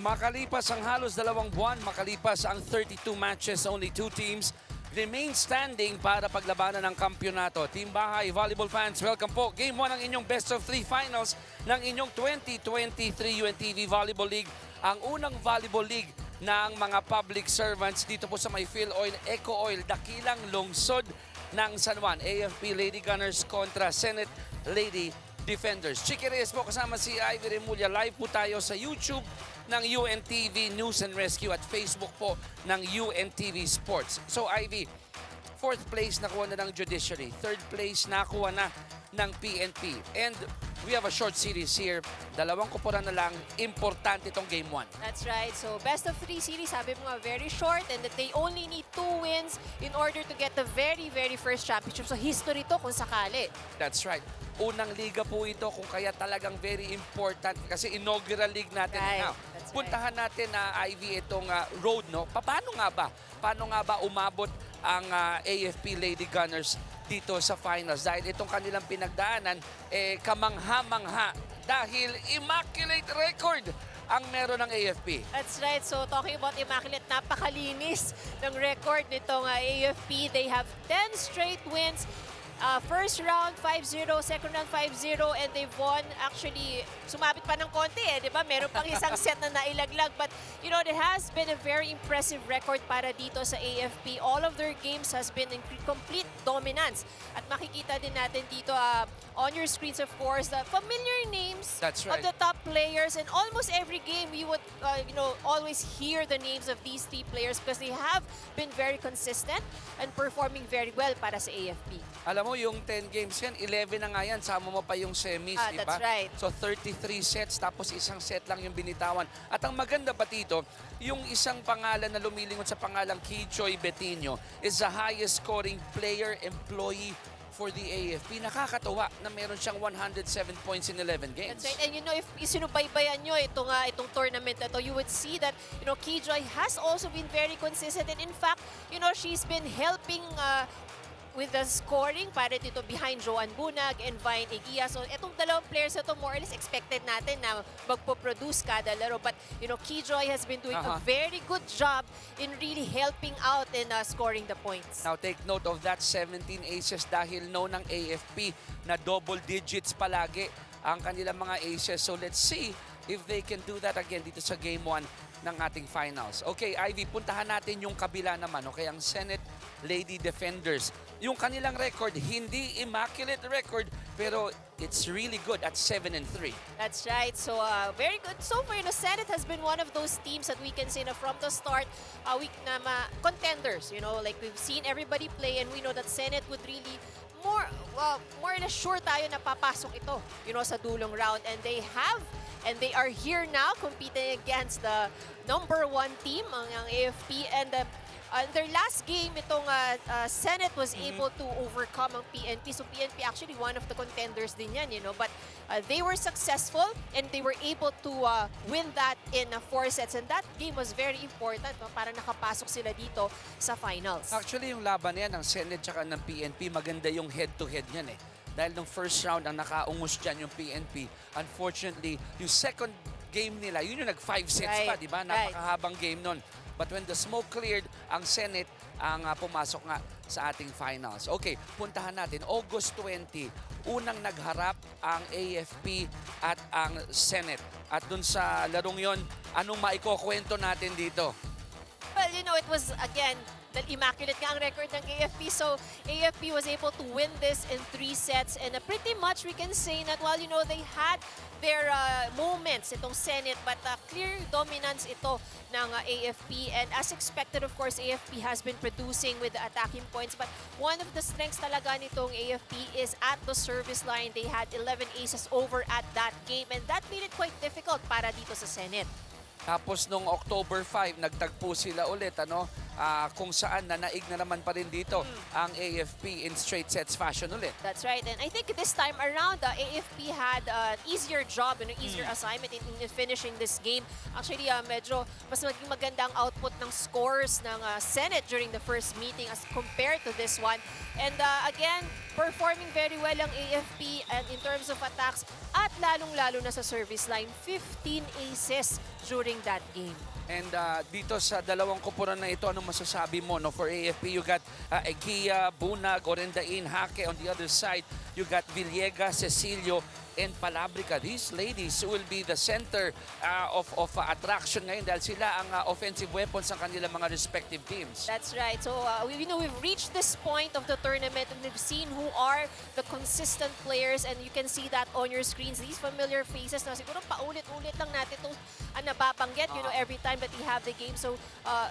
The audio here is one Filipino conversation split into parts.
Makalipas ang halos 2 buwan, makalipas ang 32 matches, only 2 teams remain standing para paglabanan ng kampyonato. Team Bahay Volleyball fans, welcome po. Game 1 ang inyong best of 3 finals ng inyong 2023 UNTV Volleyball League. Ang unang volleyball league ng mga public servants dito po sa may Phil Oil, Eco Oil, dakilang lungsod ng San Juan. AFP Lady Gunnars kontra Senate Lady Defenders. Chicky Reyes po kasama si Ivy Remulla. Live po tayo sa YouTube ng UNTV News and Rescue at Facebook po ng UNTV Sports. So Ivy, 4th place nakuha na ng Judiciary, 3rd place nakuha na ng PNP. And we have a short series here. 2 koponan na lang, importante itong Game 1. That's right. So best of 3 series, sabi mo nga, very short and that they only need 2 wins in order to get the very first championship. So history to kung sakali. That's right. Unang liga po ito kung kaya talagang very important kasi inaugural league natin. Right. Now, puntahan natin na Ivy itong road, no? Paano nga ba? Paano nga ba umabot ang AFP Lady Gunnars dito sa finals? Dahil itong kanilang pinagdaanan, kamangha-mangha dahil immaculate record ang meron ng AFP. That's right. So talking about immaculate, napakalinis ng record nitong AFP. They have 10 straight wins. First round 5-0, second round 5-0, and they've won. Actually, sumabit pa ng konti di ba? Meron pang isang set na nailaglag. But, you know, it has been a very impressive record para dito sa AFP. All of their games has been in complete dominance. At makikita din natin dito on your screens, of course, the familiar names of the top players. And almost every game, you would, you know, always hear the names of these 3 players because they have been very consistent and performing very well para sa AFP. Alam mo, yung 10 games yan, 11 na nga yan. Sama mo pa yung semis, di ba? That's right. So 33 sets, tapos isang set lang yung binitawan. At ang maganda pa dito, yung isang pangalan na lumilingon sa pangalang Kichoy Betinho is the highest scoring player employee for the AFP. Nakakatawa na meron siyang 107 points in 11 games. That's right. And you know, if isinubaybayan nyo itong tournament na to, you would see that, you know, Kijoy has also been very consistent. And in fact, you know, she's been helping with the scoring para dito behind Joan Bunag and Vine Eguia. So itong 2 players na to, more or less expected natin na magpo-produce kada laro. But you know, Kijoy has been doing a very good job in really helping out in scoring the points. Now take note of that 17 aces dahil no ng AFP na double digits palagi ang kanilang mga aces. So let's see if they can do that again dito sa Game 1 ng ating finals. Okay, Ivy, puntahan natin yung kabila naman. Okay, ang Senate Lady Defenders. Yung kanilang record, hindi immaculate record, pero it's really good at 7-3. That's right. So very good. So far, you know, Senate has been one of those teams that we can say na from the start, contenders. You know, like we've seen everybody play, and we know that Senate would really more or less sure tayo na papasok ito, you know, sa dulong round, and they have. And they are here now competing against the #1 team, ang AFP. And their last game, itong Senate was able to overcome ang PNP. So PNP actually one of the contenders din yan, you know. But they were successful and they were able to win that in 4 sets. And that game was very important, no, para nakapasok sila dito sa finals. Actually, yung laban na yan ng Senate tsaka ng PNP, maganda yung head-to-head niyan eh. Dahil nung first round, ang nakaungos dyan yung PNP. Unfortunately, yung second game nila, yun yung nag-5 sets pa, di ba? Napakahabang game nun. But when the smoke cleared, ang Senate ang pumasok nga sa ating finals. Okay, puntahan natin. August 20, unang nagharap ang AFP at ang Senate. At dun sa larong yon, anong maikukwento natin dito? Well, you know, it was, again, the immaculate nga ang record ng AFP. So, AFP was able to win this in 3 sets. And pretty much we can say that, well, you know, they had their moments, itong Senate, but clear dominance ito ng AFP. And as expected, of course, AFP has been producing with the attacking points. But one of the strengths talaga nitong AFP is at the service line. They had 11 aces over at that game. And that made it quite difficult para dito sa Senate. Tapos nung October 5, nagtagpo sila ulit, ano? kung saan nanaig na naman pa rin dito ang AFP in straight sets fashion ulit. That's right. And I think this time around, the AFP had an easier job and an easier assignment in finishing this game. Actually, medyo mas maging maganda ang output ng scores ng Senate during the first meeting as compared to this one. And again, performing very well ang AFP and in terms of attacks at lalong-lalo na sa service line, 15 aces during that game. And dito sa dalawang kupunan na ito, anong masasabi mo? No? For AFP, you got Ekia, Bunag, Orendain, Hake. On the other side, you got Villegas, Cecilio, and Palabrica. These ladies will be the center of attraction ngayon dahil sila ang offensive weapons ng kanilang mga respective teams. That's right. So, we've reached this point of the tournament and we've seen who are the consistent players and you can see that on your screens. These familiar faces na siguro paulit-ulit lang natin itong nababanggit, every time that we have the game. So,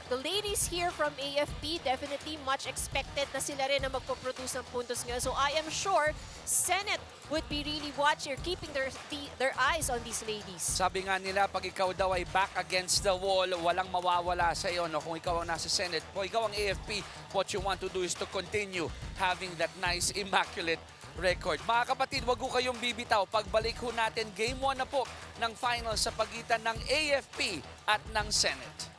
the ladies here from AFP, definitely much expected na sila rin na magpo-produce ng puntos ngayon. So, I am sure Senate would be really watching, keeping their eyes on these ladies. Sabi nga nila, pag ikaw daw ay back against the wall, walang mawawala sa iyo. No? Kung ikaw ang nasa Senate, kung ikaw ang AFP, what you want to do is to continue having that nice, immaculate record. Mga kapatid, wag ko kayong bibitaw. Pagbalik ho natin, Game 1 na po ng final sa pagitan ng AFP at ng Senate.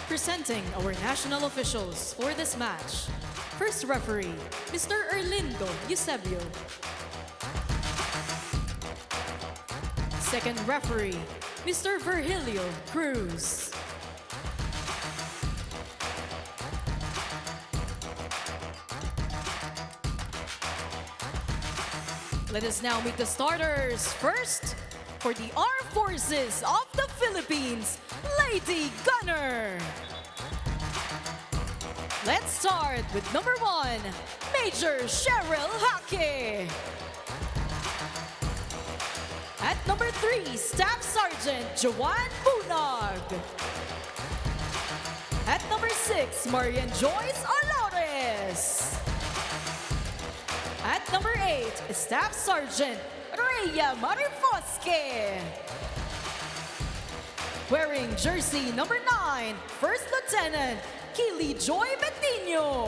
Presenting our national officials for this match. First referee, Mr. Erlindo Eusebio. Second referee, Mr. Virgilio Cruz. Let us now meet the starters. First, for the Armed Forces of the Philippines, Lady Gunnar. Let's start with number 1, Major Cheryl Hake. At number 3, Staff Sergeant Joanne Bunag. At number 6, Marian Joyce Olores. At number 8, Staff Sergeant Rhea Marifosque. Wearing jersey number 9, First Lieutenant Kili Joy Betino.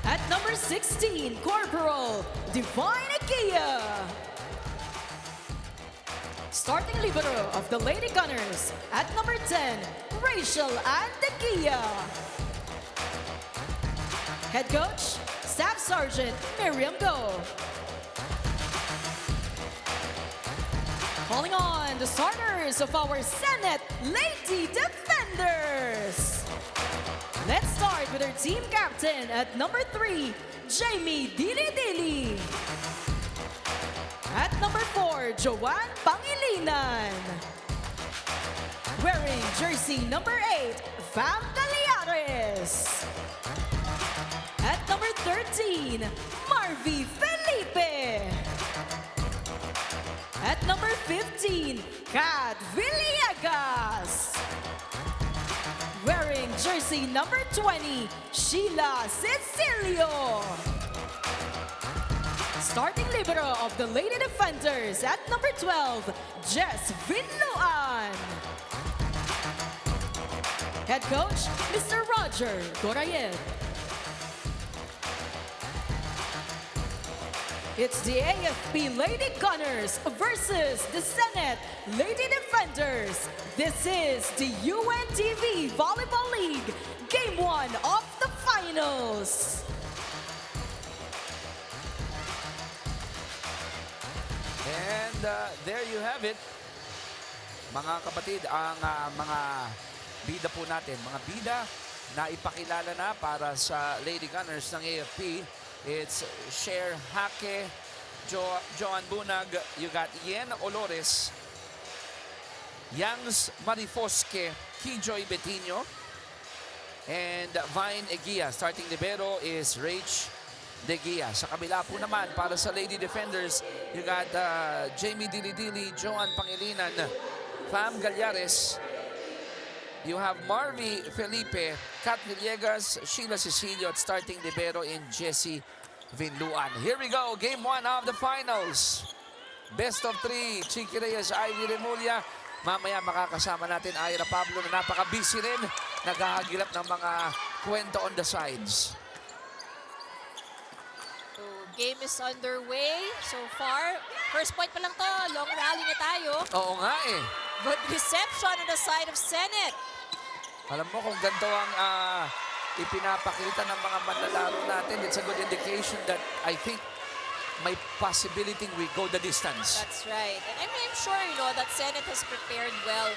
At number 16, Corporal Divine Akia. Starting libero of the Lady Gunners, at number 10, Rachel Andakia. Head coach, Staff Sergeant Miriam Go. Calling on the starters of our Senate Lady Defenders. Let's start with our team captain at number 3, Jamie Dili. At number 4, Joanne Pangilinan. Wearing jersey number 8, Fam Galiares. At number 13, Marvy Felipe. At number 15, Kat Villegas. Wearing jersey number 20, Sheila Cecilio. Starting libero of the Lady Defenders at number 12, Jess Vinluan. Head coach, Mr. Roger Gorayev. It's the AFP Lady Gunners versus the Senate Lady Defenders. This is the UNTV Volleyball League Game 1 of the Finals. And there you have it. Mga kapatid, ang mga bida po natin. Mga bida na ipakilala na para sa Lady Gunners ng AFP. It's Cher Hake, Joan Bunag, you got Yen Olores, Yans Marifosque, Kijoy Betino, and Vine Eguia. Starting libero is Rach De Gia. Sa kabila po naman, para sa Lady Defenders, you got Jamie Dili, Joan Pangilinan, Fam Galiares, you have Marvy Felipe, Kat Villegas, Sheila Cecilio, at starting libero in Jessie Vinluan. Here we go, Game 1 of the Finals. Best of 3, Chiqui Reyes, Ivy Remulla. Mamaya makakasama natin Ira Pablo na napaka-busy rin. Naghahagilap ng mga kwento on the sides. So, game is underway so far. First point pa lang to, long rally na tayo. Oo nga eh. Good reception on the side of Senate. Alam mo kung ganito ang ipinapakita ng mga manlalaro natin, it's a good indication that I think may possibility we go the distance. That's right. And I'm sure, you know, that Senate has prepared well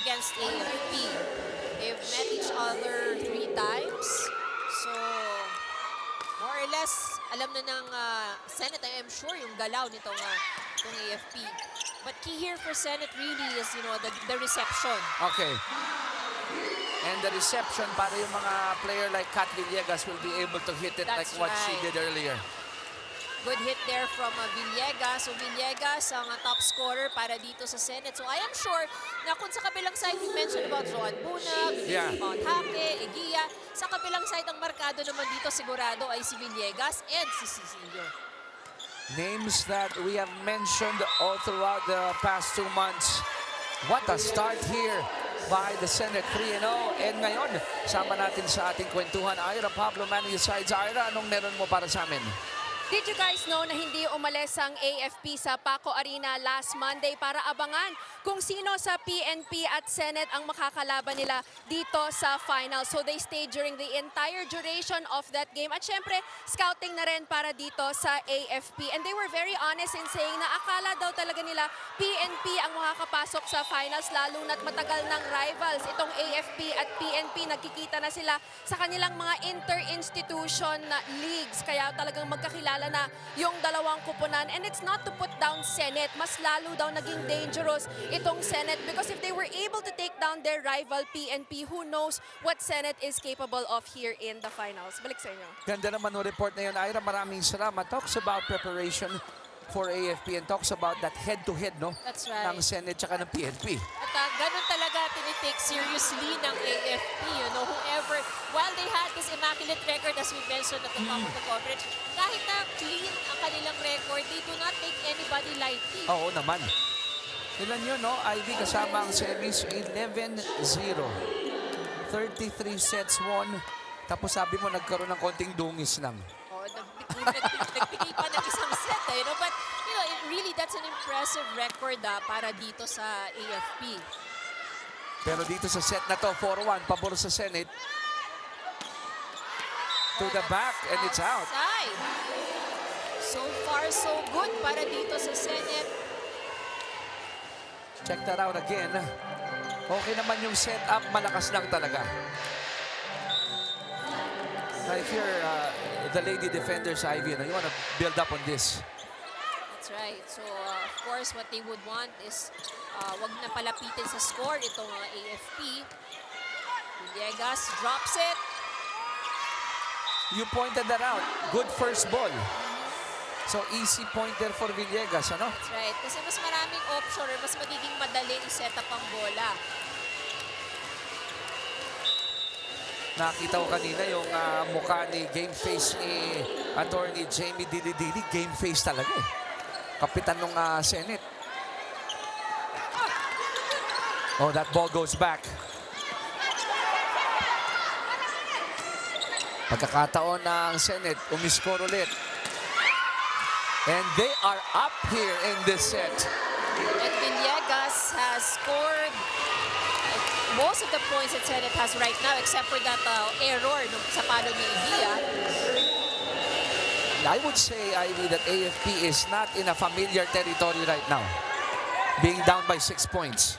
against AFP. They've met each other 3 times. So, more or less, alam na ng Senate, I am sure, yung galaw nitong AFP. But key here for Senate really is, you know, the reception. Okay. And the reception para yung mga player like Kat Villegas will be able to hit it. That's like what right. she did earlier. Good hit there from Villegas. So Villegas ang top scorer para dito sa Senate. So I am sure na kung sa kabilang side, we mentioned about Joan Bunag, about Hake, Eguia. Sa kabilang side, ang markado naman dito sigurado ay si Villegas and si Cecilio. Names that we have mentioned all throughout the past 2 months. What a start here by the Senate 3-0. And ngayon, sama natin sa ating kwentuhan, Ira Pablo, man your sides. Ira, anong meron mo para sa amin? Did you guys know na hindi umalis ang AFP sa Paco Arena last Monday para abangan kung sino sa PNP at Senate ang makakalaban nila dito sa final. So they stayed during the entire duration of that game. At syempre, scouting na rin para dito sa AFP. And they were very honest in saying na akala daw talaga nila PNP ang makakapasok sa finals, lalo na't matagal ng rivals. Itong AFP at PNP, nagkikita na sila sa kanilang mga inter-institution leagues. Kaya talagang magkakilala na yung dalawang kupunan. And it's not to put down Senate. Mas lalo daw naging dangerous itong Senate because if they were able to take down their rival PNP, who knows what Senate is capable of here in the finals. Balik sa inyo. Ganda naman ng report na yun, Ira. Maraming salamat. Talks about preparation for AFP and talks about that head-to-head, no? That's right. Ng Senate tsaka ng PNP. At ganun talaga tinitake seriously ng AFP, you know, whoever, while they had this immaculate record as we mentioned at the top of the coverage, kahit na clean ang kanilang record, they do not take anybody lightly. Oo naman. Ilan yun, no? Ivy kasama ang semis, 11-0. 33 sets won. Tapos sabi mo, nagkaroon ng konting dungis lang. Oh, nagbigay pa ng isang set, you know, but you know, really that's an impressive record para dito sa AFP. Pero dito sa set na to, 4-1, pabor sa Senate. To the back, and it's out. Outside. So far, so good para dito sa Senate. Check that out again. Okay naman yung setup, malakas lang talaga. Now, if you're the lady defenders, Ivy, you want to build up on this. That's right. So, of course, what they would want is wag na palapitin sa score itong AFP. Villegas drops it. You pointed that out. Good first ball. So, easy point there for Villegas, ano? That's right. Kasi mas maraming option or mas magiging madali i-set up ang bola. Nakita ko kanina yung mukha ni game face ni attorney Jamie Dilidili. Game face talaga eh. Kapitan ng Senate. Oh, that ball goes back. Pagkakataon ng Senate, umiscore ulit. And they are up here in this set. And Villegas has scored most of the points that Senate has right now, except for that error sa palo ni Igia. I would say, Ivy, that AFP is not in a familiar territory right now. Being down by 6 points.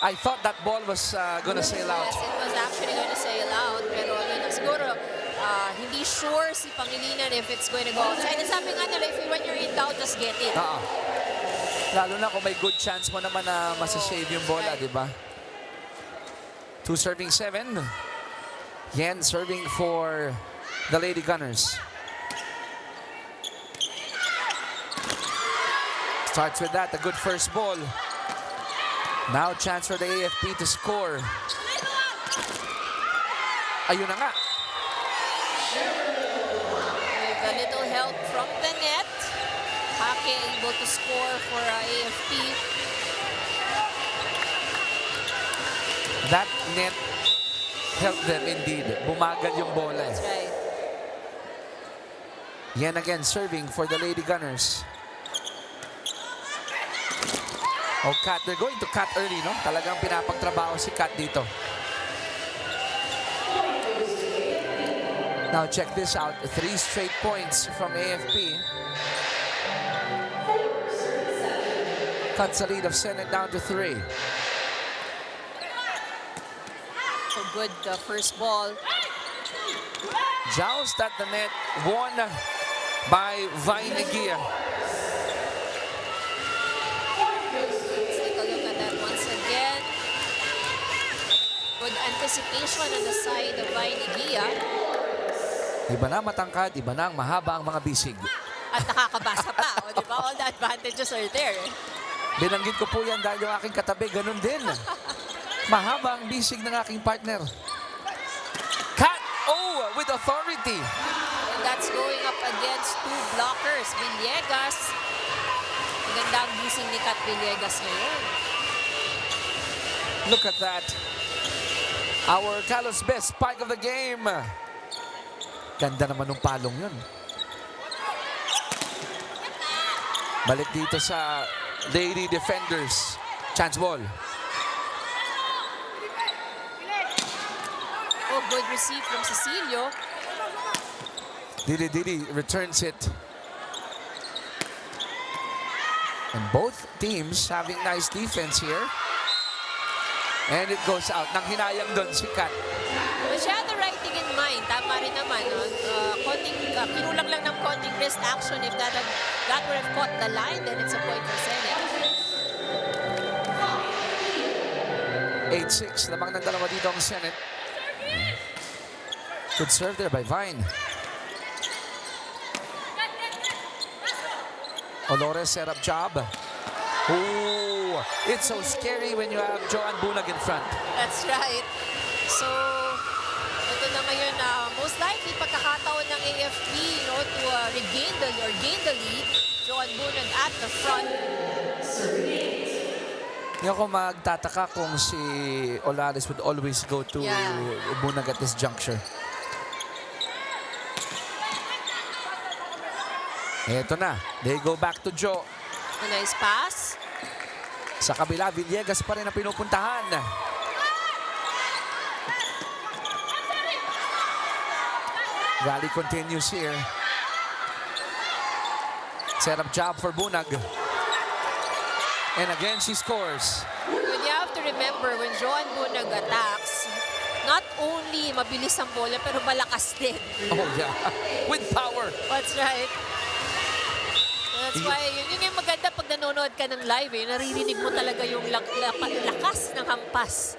I thought that ball was gonna sail out. Yes, it was actually going to sail out. Pero yun, siguro hindi sure si Pangilinan if it's going to go outside. And sabi nga nila, when you're in doubt, just get it. Lalo na kung may good chance mo naman na masasave yung bola, di ba? 2 serving 7. Yen serving for the Lady Gunners. Starts with that, a good first ball. Now chance for the AFP to score. Ayun na nga. With a little help from the net, Hake able to score for AFP. That net helped them indeed. Bumagal yung bola. That's right. Yen again serving for the Lady Gunners. Oh, Kat. They're going to cut early, no? Talagang pinapagtrabaho si Kat dito. Now, check this out. 3 straight points from AFP. Cuts the lead of Senate down to 3. So good first ball. Joust at the net. Won by Vainigia. Good anticipation on the side of Vainigia. Iba na matangkad, iba na ang mahaba ang mga bisig. At nakakabasa pa, di ba? All the advantages are there. Binanggit ko po yan dahil yung aking katabi, ganun din. Mahaba ang bisig ng aking partner. Kat, oh, with authority. And that's going up against 2 blockers. Villegas. Maganda ang bisig ni Kat Villegas ngayon. Look at that. Our Carlos best spike of the game. Ganda naman ng palong yun. Balik dito sa Lady Defenders. Chance ball. Oh, good receive from Cecilio. Dili returns it. And both teams having nice defense here. And it goes out. Nang hinayang doon si Kat. But she had the right thing in mind. Tama rin naman. No? Kinulang lang ng konting wrist action. If that would have caught the line, then it's a point for Senate. 8-6. Lamang ng dalawa dito ang Senate. Good serve there by Vine. Olores set up job. Ooh, it's so scary when you have Joanne Bunag in front. That's right. So, ito na ngayon most likely pagkakataon ng AFP to regain or gain the lead. Joanne Bunag at the front. Hindi ako magtataka kung si Olares would always go to Bunag at this juncture. Eto na. They go back to Jo. A nice pass. Sa kabila, Villegas pa rin ang pinupuntahan. Rally continues here. Set up job for Bunag. And again, she scores. And you have to remember, when Joanne Bunag attacks, not only mabilis ang bola, pero malakas din. Oh, yeah. With power. That's right. That's why, yun yung maganda pag nanonood ka ng live, naririnig mo talaga yung lakas ng hampas.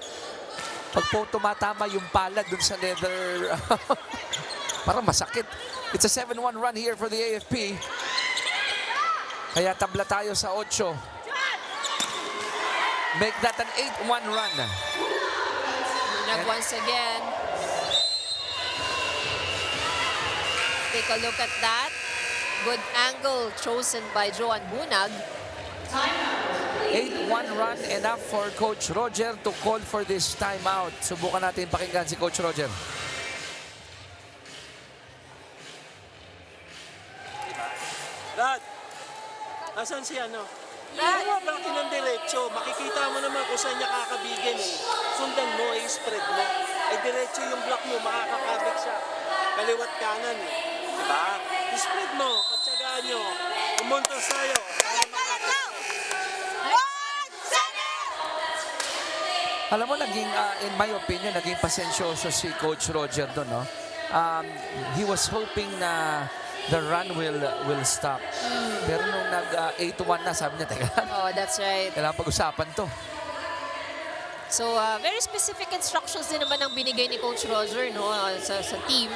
Pag po tumatama yung palad dun sa leather, parang masakit. It's a 7-1 run here for the AFP. Kaya tabla tayo sa 8. Make that an 8-1 run. Once again. Take a look at that. Good angle chosen by Joanne Bunag. 8-1 run, enough for Coach Roger to call for this timeout. Subukan natin pakinggan si Coach Roger. Dad, asan si ano? Hindi mo ba ng diretso? Makikita mo naman kung saan niya kakabigin eh. Sundan mo, i-spread mo. Eh diretso yung block mo, makakakabig siya. Kaliwat kanan eh. Diba? I-spread mo, pagtsagaan nyo. Umuntos tayo. Alam mo, naging, in my opinion, naging pasensyoso si Coach Roger doon, no? He was hoping na the run will stop. Pero nung nag-8-1 na, sabi niya, teka, Oh, that's right. kailangan pag-usapan to. So, very specific instructions din naman ang binigay ni Coach Roger sa team.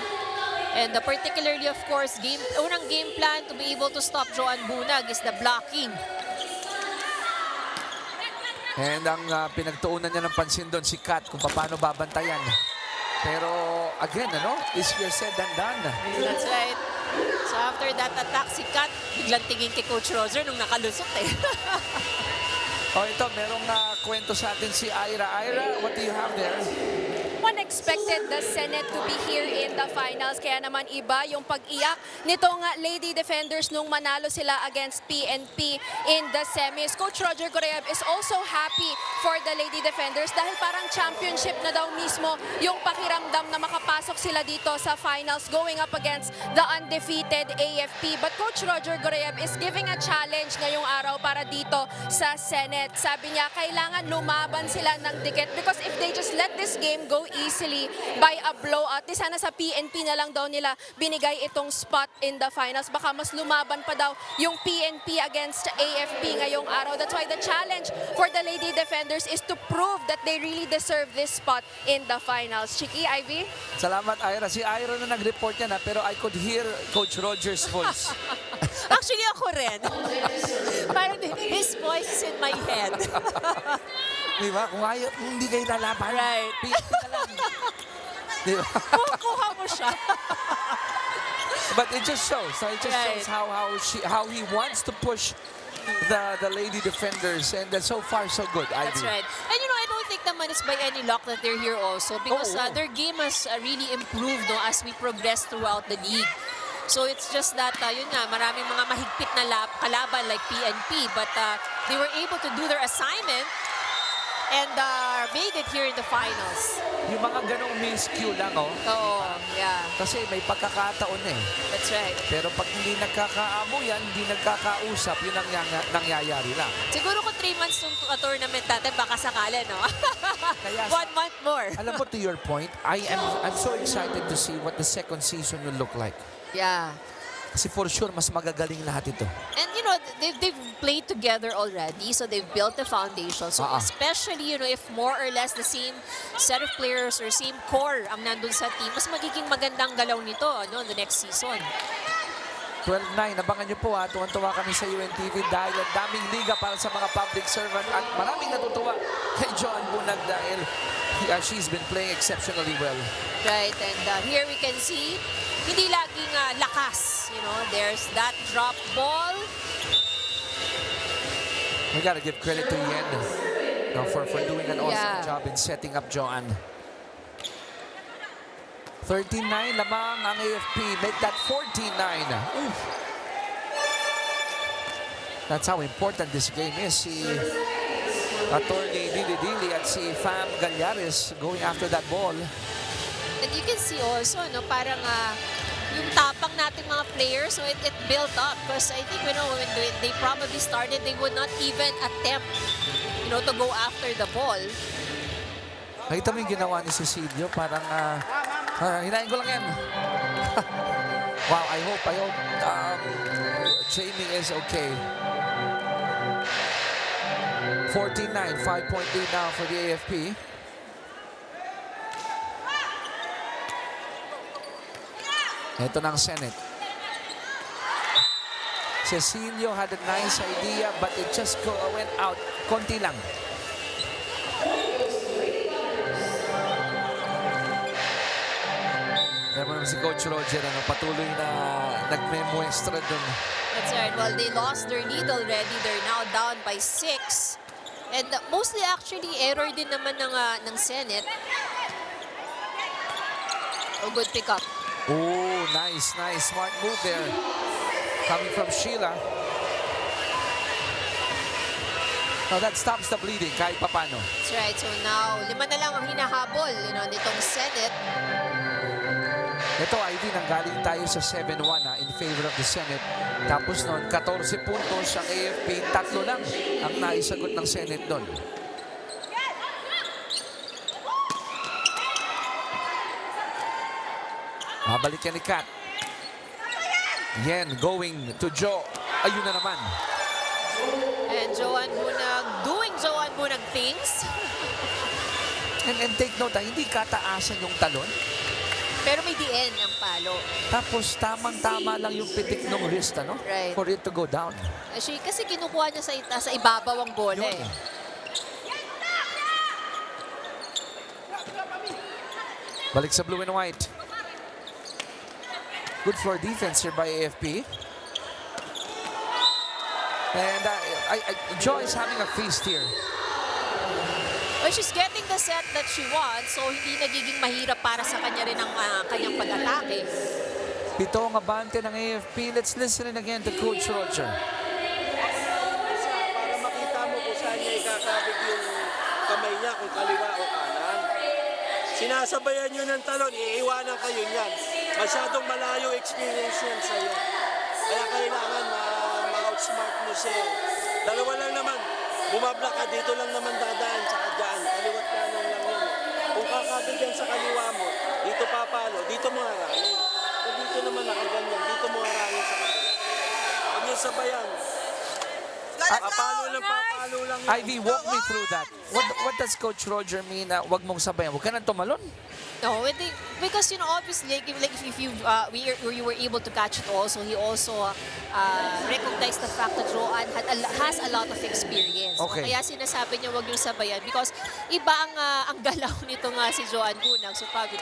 And particularly, of course, unang game plan to be able to stop Joanne Bunag is the blocking. And ang pinagtuunan niya ng pansin doon si Kat kung paano babantayan. Pero again, easier said than done. That's right. So after that attack, si Kat, biglang tingin kay Coach Roger nung nakalusot eh. Ito, merong kwento sa atin si Ira. Ira, what do you have there? One expected the Senate to be here in the finals. Kaya naman iba yung pag-iyak nitong Lady Defenders nung manalo sila against PNP in the semis. Coach Roger Goreab is also happy for the Lady Defenders dahil parang championship na daw mismo yung pakiramdam na makapasok sila dito sa finals going up against the undefeated AFP. But Coach Roger Goreab is giving a challenge ngayong araw para dito sa Senate. Sabi niya, kailangan lumaban sila ng dikit because if they just let this game go easily by a blowout, di sana sa PNP na lang daw nila binigay itong spot in the finals. Baka mas lumaban pa daw yung PNP against AFP ngayong araw. That's why the challenge for the Lady Defenders is to prove that they really deserve this spot in the finals. Chiki, Ivy? Salamat, Ira. Si Ira na nag-report yan, pero I could hear Coach Roger's voice. Actually, ako rin. Parang his voice is in my head. Diba? Kung hindi kayo lalaban, Right. PNP na lang. Diba? Kuha mo siya. But it just shows. It just Right. shows how he wants to push the Lady Defenders, and so far so good. That's Ivy. right. And I don't think naman it's by any luck that they're here also because Oo. their game has really improved no, as we progress throughout the league. So it's just that, yun nga, maraming mga mahigpit na kalaban like PNP, but they were able to do their assignment and made it here in the finals. Yung mga ganong miscue lang, oh. Oo, yeah, Kasi may pagkakataon eh. that's right. Pero pag hindi nagkakaamo yan, hindi nagkakausap, yun ang nangyayari lang. Siguro kung 3 months yung tournament natin, baka sakali, no? Kaya 1 month more. Alam mo, to your point, I'm so excited to see what the second season will look like. Yeah. Kasi for sure, mas magagaling lahat ito. And you know, they've played together already, so they've built the foundation. So especially, you know, if more or less the same set of players or same core ang nandun sa team, mas magiging magandang galaw nito, ano, the next season. 12-9, abangan nyo po ha. Tuwan-tuwa kami sa UNTV dahil ang daming liga para sa mga public servant at maraming natutuwa kay Joan Bunag dahil she's been playing exceptionally well. Right, and here we can see, hindi laging lakas. You know, there's that drop ball. We gotta give credit to Yen for doing an awesome job in setting up Joan. 13-9 lamang ang AFP. Make that 14-9. That's how important this game is. Si Attorney Dili at si Fam Gallares going after that ball. And you can see also, no, parang yung tapang nating mga players, so it built up. Because I think, you know, when they probably started, they would not even attempt, you know, to go after the ball. Nakita mo yung ginawa ni Cecilio, parang hinahin ko lang yan. Wow, I hope Jamie is okay. 14-9, 5.8 now for the AFP. Ito ng Senate. Cecilio had a nice idea but it just went out. Konti lang. Kaya naman si Coach Roger, patuloy na nagmemuestra dun. That's right. Well, they lost their lead already. They're now down by 6. And mostly actually error din naman ng Senate. Oh, good pickup. Oh, nice. Smart move there. Coming from Sheila. Now that stops the bleeding kahit papano. That's right. So now, 5 na lang ang hinahabol, you know, nitong Senate. Ito, Ivy, nanggaling tayo sa 7-1 in favor of the Senate. Tapos noon, 14 puntos ang AFP. 3 lang ang naisagot ng Senate doon. Mabalik yan ni Kat. Yen going to Joe. Ayun na naman. And Joan Bunag doing Joan Bunag things. And take note, hindi kataasan yung talon. Pero may DN ang palo. Tapos tamang-tama lang yung pitik ng wrist, ano? Right. For it to go down. Actually, kasi kinukuha niya sa ibabaw ang bola Yun. eh. Balik sa blue and white. Good floor defense here by AFP. And Joy is having a feast here. Well, she's getting the set that she wants, so hindi nagiging mahirap para sa kanya rin ang kanyang pag-atake. 7 ang abante ng AFP. Let's listen in again to Coach Roger. Para makita mo kung saan niya ikakabig yung kamay niya, kung kaliwa o kanan. Sinasabayan nyo ng talon, iiwanan kayo niyan. Masyadong malayo experience yan sa'yo. Kaya kailangan ma-outsmart mo siya. Dalawa lang naman. Bumabla ka, dito lang naman dadaan, tsaka dyan. Kaliwat kanan lang yun. Kung kakabig yan sa kaliwa mo, dito papalo, dito mo harangin. Kung dito naman nakaganyan, dito mo harangin sa kabila. Huwag niyo sabayan. Papalo lang. Ivy, walk me through that. What does Coach Roger mean na wag mong sabayan? Huwag ka nang tumalon. No, because you know, obviously, like if you were able to catch it also, he also recognized the fact that Joan has a lot of experience. Okay. So, kaya sinasabi niya wag niyo sabayan because iba ang galaw nito nga si Joan Bunag. So probably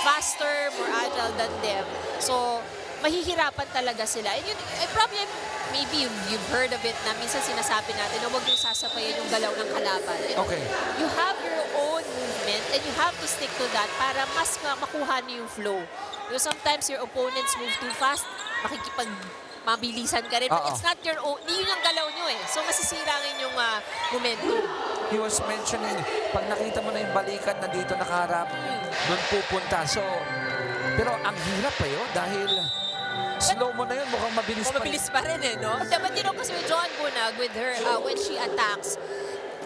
faster, more agile than them. So mahihirapan talaga sila. And yun, probably, maybe you've heard of it na minsan sinasabi natin na huwag yung sasapayan yung galaw ng kalaban. And Okay. you have your own movement and you have to stick to that para mas makuha niyo yung flow. You know, sometimes your opponents move too fast, mabilisan ka rin. But Oo. it's not your own, hindi yun ang galaw nyo eh. So masisira rin yung momentum. He was mentioning, pag nakita mo na yung balikan na dito nakaharap, doon pupunta. So, pero ang hirap pa yun dahil slow mo na yun, mukhang mabilis pa. Mabilis pa rin eh, no? But you know, kasi with John Bunag, with her, when she attacks,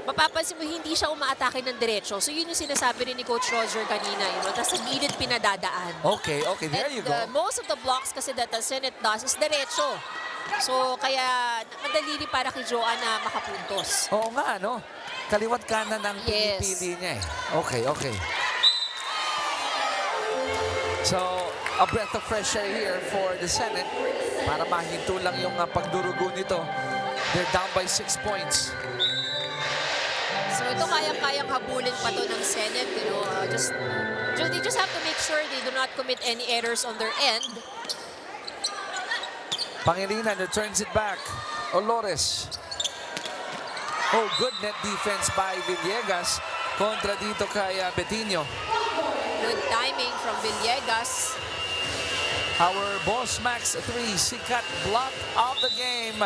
mapapansin mo, hindi siya umaatake ng diretso. So yun yung sinasabi rin ni Coach Roger kanina, you know, nasa gilid pinadadaan. Okay, there you go. Most of the blocks kasi that the Senate does is diretso. So kaya madali rin para kay Joanne na makapuntos. Oo nga, no? Kaliwat kanan ang Yes. pinipili niya eh. Okay. So, a breath of fresh air here for the Senate para mahinto lang yung pagdurugo nito. They're down by 6 points. So ito kayang-kayang habulin pa to ng Senate, you know, they just have to make sure they do not commit any errors on their end. Pangilinan returns it back. Olores. Oh, good net defense by Villegas kontra dito kay Betinho. Good timing from Villegas. Our boss Max 3, sikat block of the game.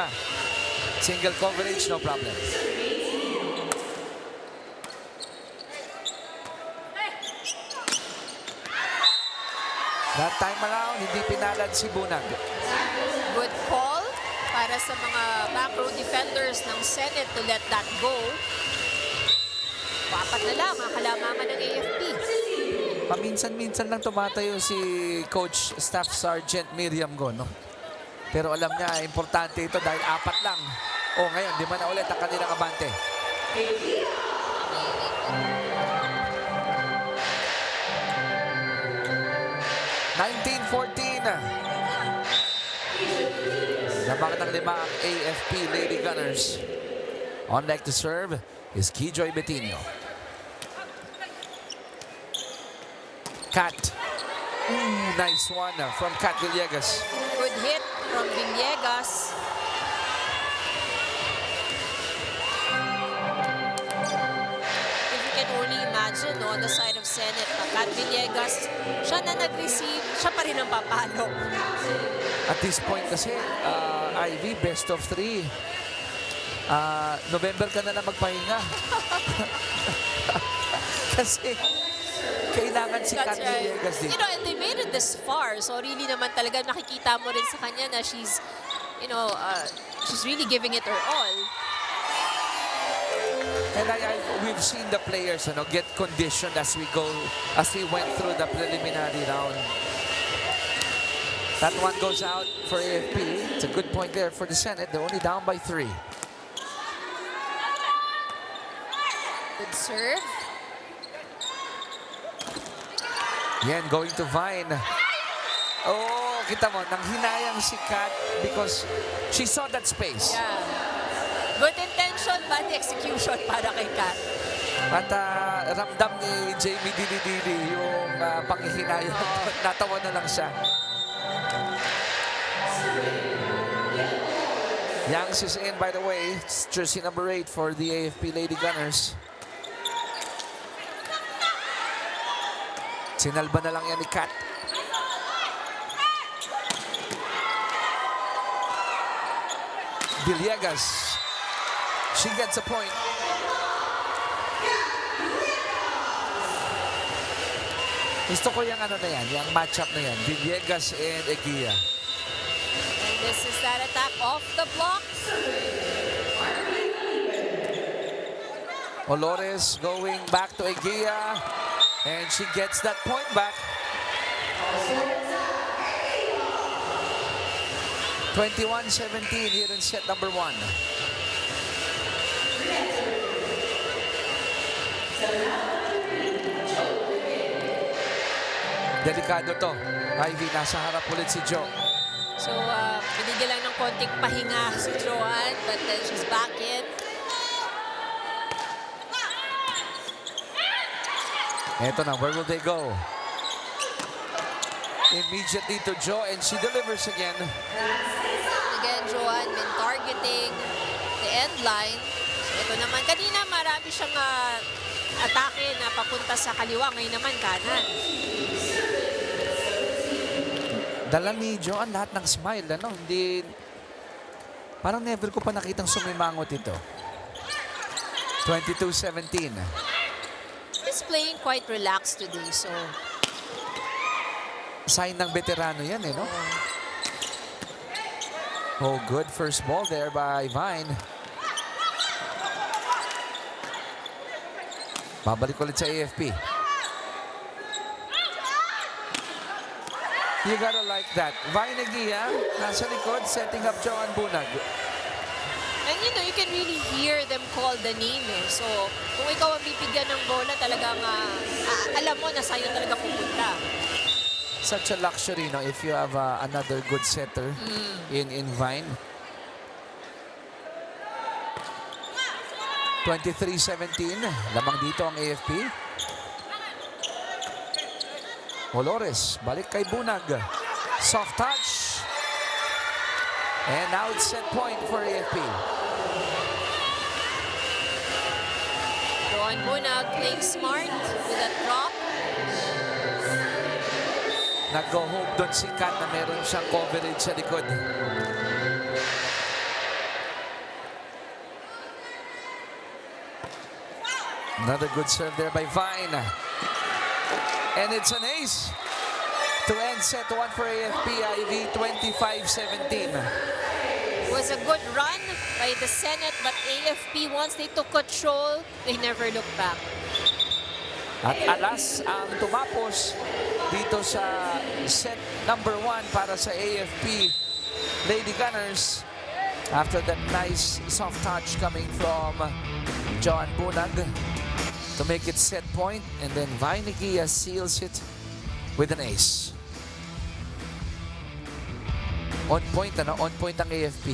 Single coverage, no problem. That time around, hindi pinalad si Bunag. Good call para sa mga back row defenders ng Senate to let that go. Papat na lang ang kalamangan ng AFP. Paminsan-minsan lang tumatayo si Coach Staff Sergeant Miriam Go, no? Pero alam niya, importante ito dahil 4 lang. O ngayon, 5 na ulit ang kanilang abante. Nabangat ng 5 ang AFP Lady Gunners. On deck to serve is Kijoy Betinho. Kat. Nice one from Kat Villegas. Good hit from Villegas. If you can only imagine, no, on the side of Senate, Kat Villegas, siya na nag-receive, siya pa rin ang papalo. At this point kasi, Ivy, best of 3. November ka na magpahinga. Kasi kailangan si Kat Villegas din. You know, and they made it this far. So really naman talaga nakikita mo rin sa kanya na she's, you know, she's really giving it her all. And we've seen the players get conditioned as we went through the preliminary round. That one goes out for AFP. It's a good point there for the Senate. They're only down by 3. Good serve. Yan, going to Vine. Oh, kita mo, nanghinayang si Kat because she saw that space. Yeah. Good intention, bad execution para kay Kat. At ramdam ni Jamie Dili yung panghihinayang. Natawa na lang siya. Youngs is in, by the way. It's jersey number 8 for the AFP Lady Gunners. Sinalba na lang yan ni Kat. Villegas. She gets a point. Gusto ko yung ano na yan, yung matchup na yan. Villegas and Eguia. And this is that attack off the block. Olores going back to Eguia. And she gets that point back. 21-17 here in set number 1. Delikado to. Ivy, nasa harap ulit si Jo. So, binigyan lang ng konting pahinga si Joanne, but then she's back in. Eto na, where will they go? Immediately to Jo, and she delivers again. Again, Joanne, been targeting the end line. So ito naman, kanina marami siyang atake na papunta sa kaliwa. Ngayon naman kanan. Dala ni Joanne lahat ng smile, ano? Hindi, parang never ko pa nakitang sumimangot ito. 22-17. He's playing quite relaxed today, so Sign ng veterano yan, no? Oh, good first ball there by Vine. Babalik ulit sa AFP. You gotta like that. Vine Aguia, nasa likod, setting up Joan Bunag. and you can really hear them call the name. So kung ikaw ang bibigyan ng bola, talagang alam mo na sa'yo talaga pupunta. Such a luxury, no? If you have another good setter in Vine. 23-17. Lamang dito ang AFP. Olores, balik kay Bunag. Soft touch. And now it's set point for AFP. Joan Bunag playing smart with a drop. Nag-go-hope doon si Kat na meron siyang coverage sa likod. Another good serve there by Vine. And it's an ace to end set one for AFP IV 25-17. It was a good run by the Senate, but AFP, once they took control, they never looked back. At alas ang tumapos dito sa set number 1 para sa AFP Lady Gunners after that nice soft touch coming from Joan Bunag to make it set point, and then Vine Aguia seals it with an ace. On point, ano? On point ang AFP.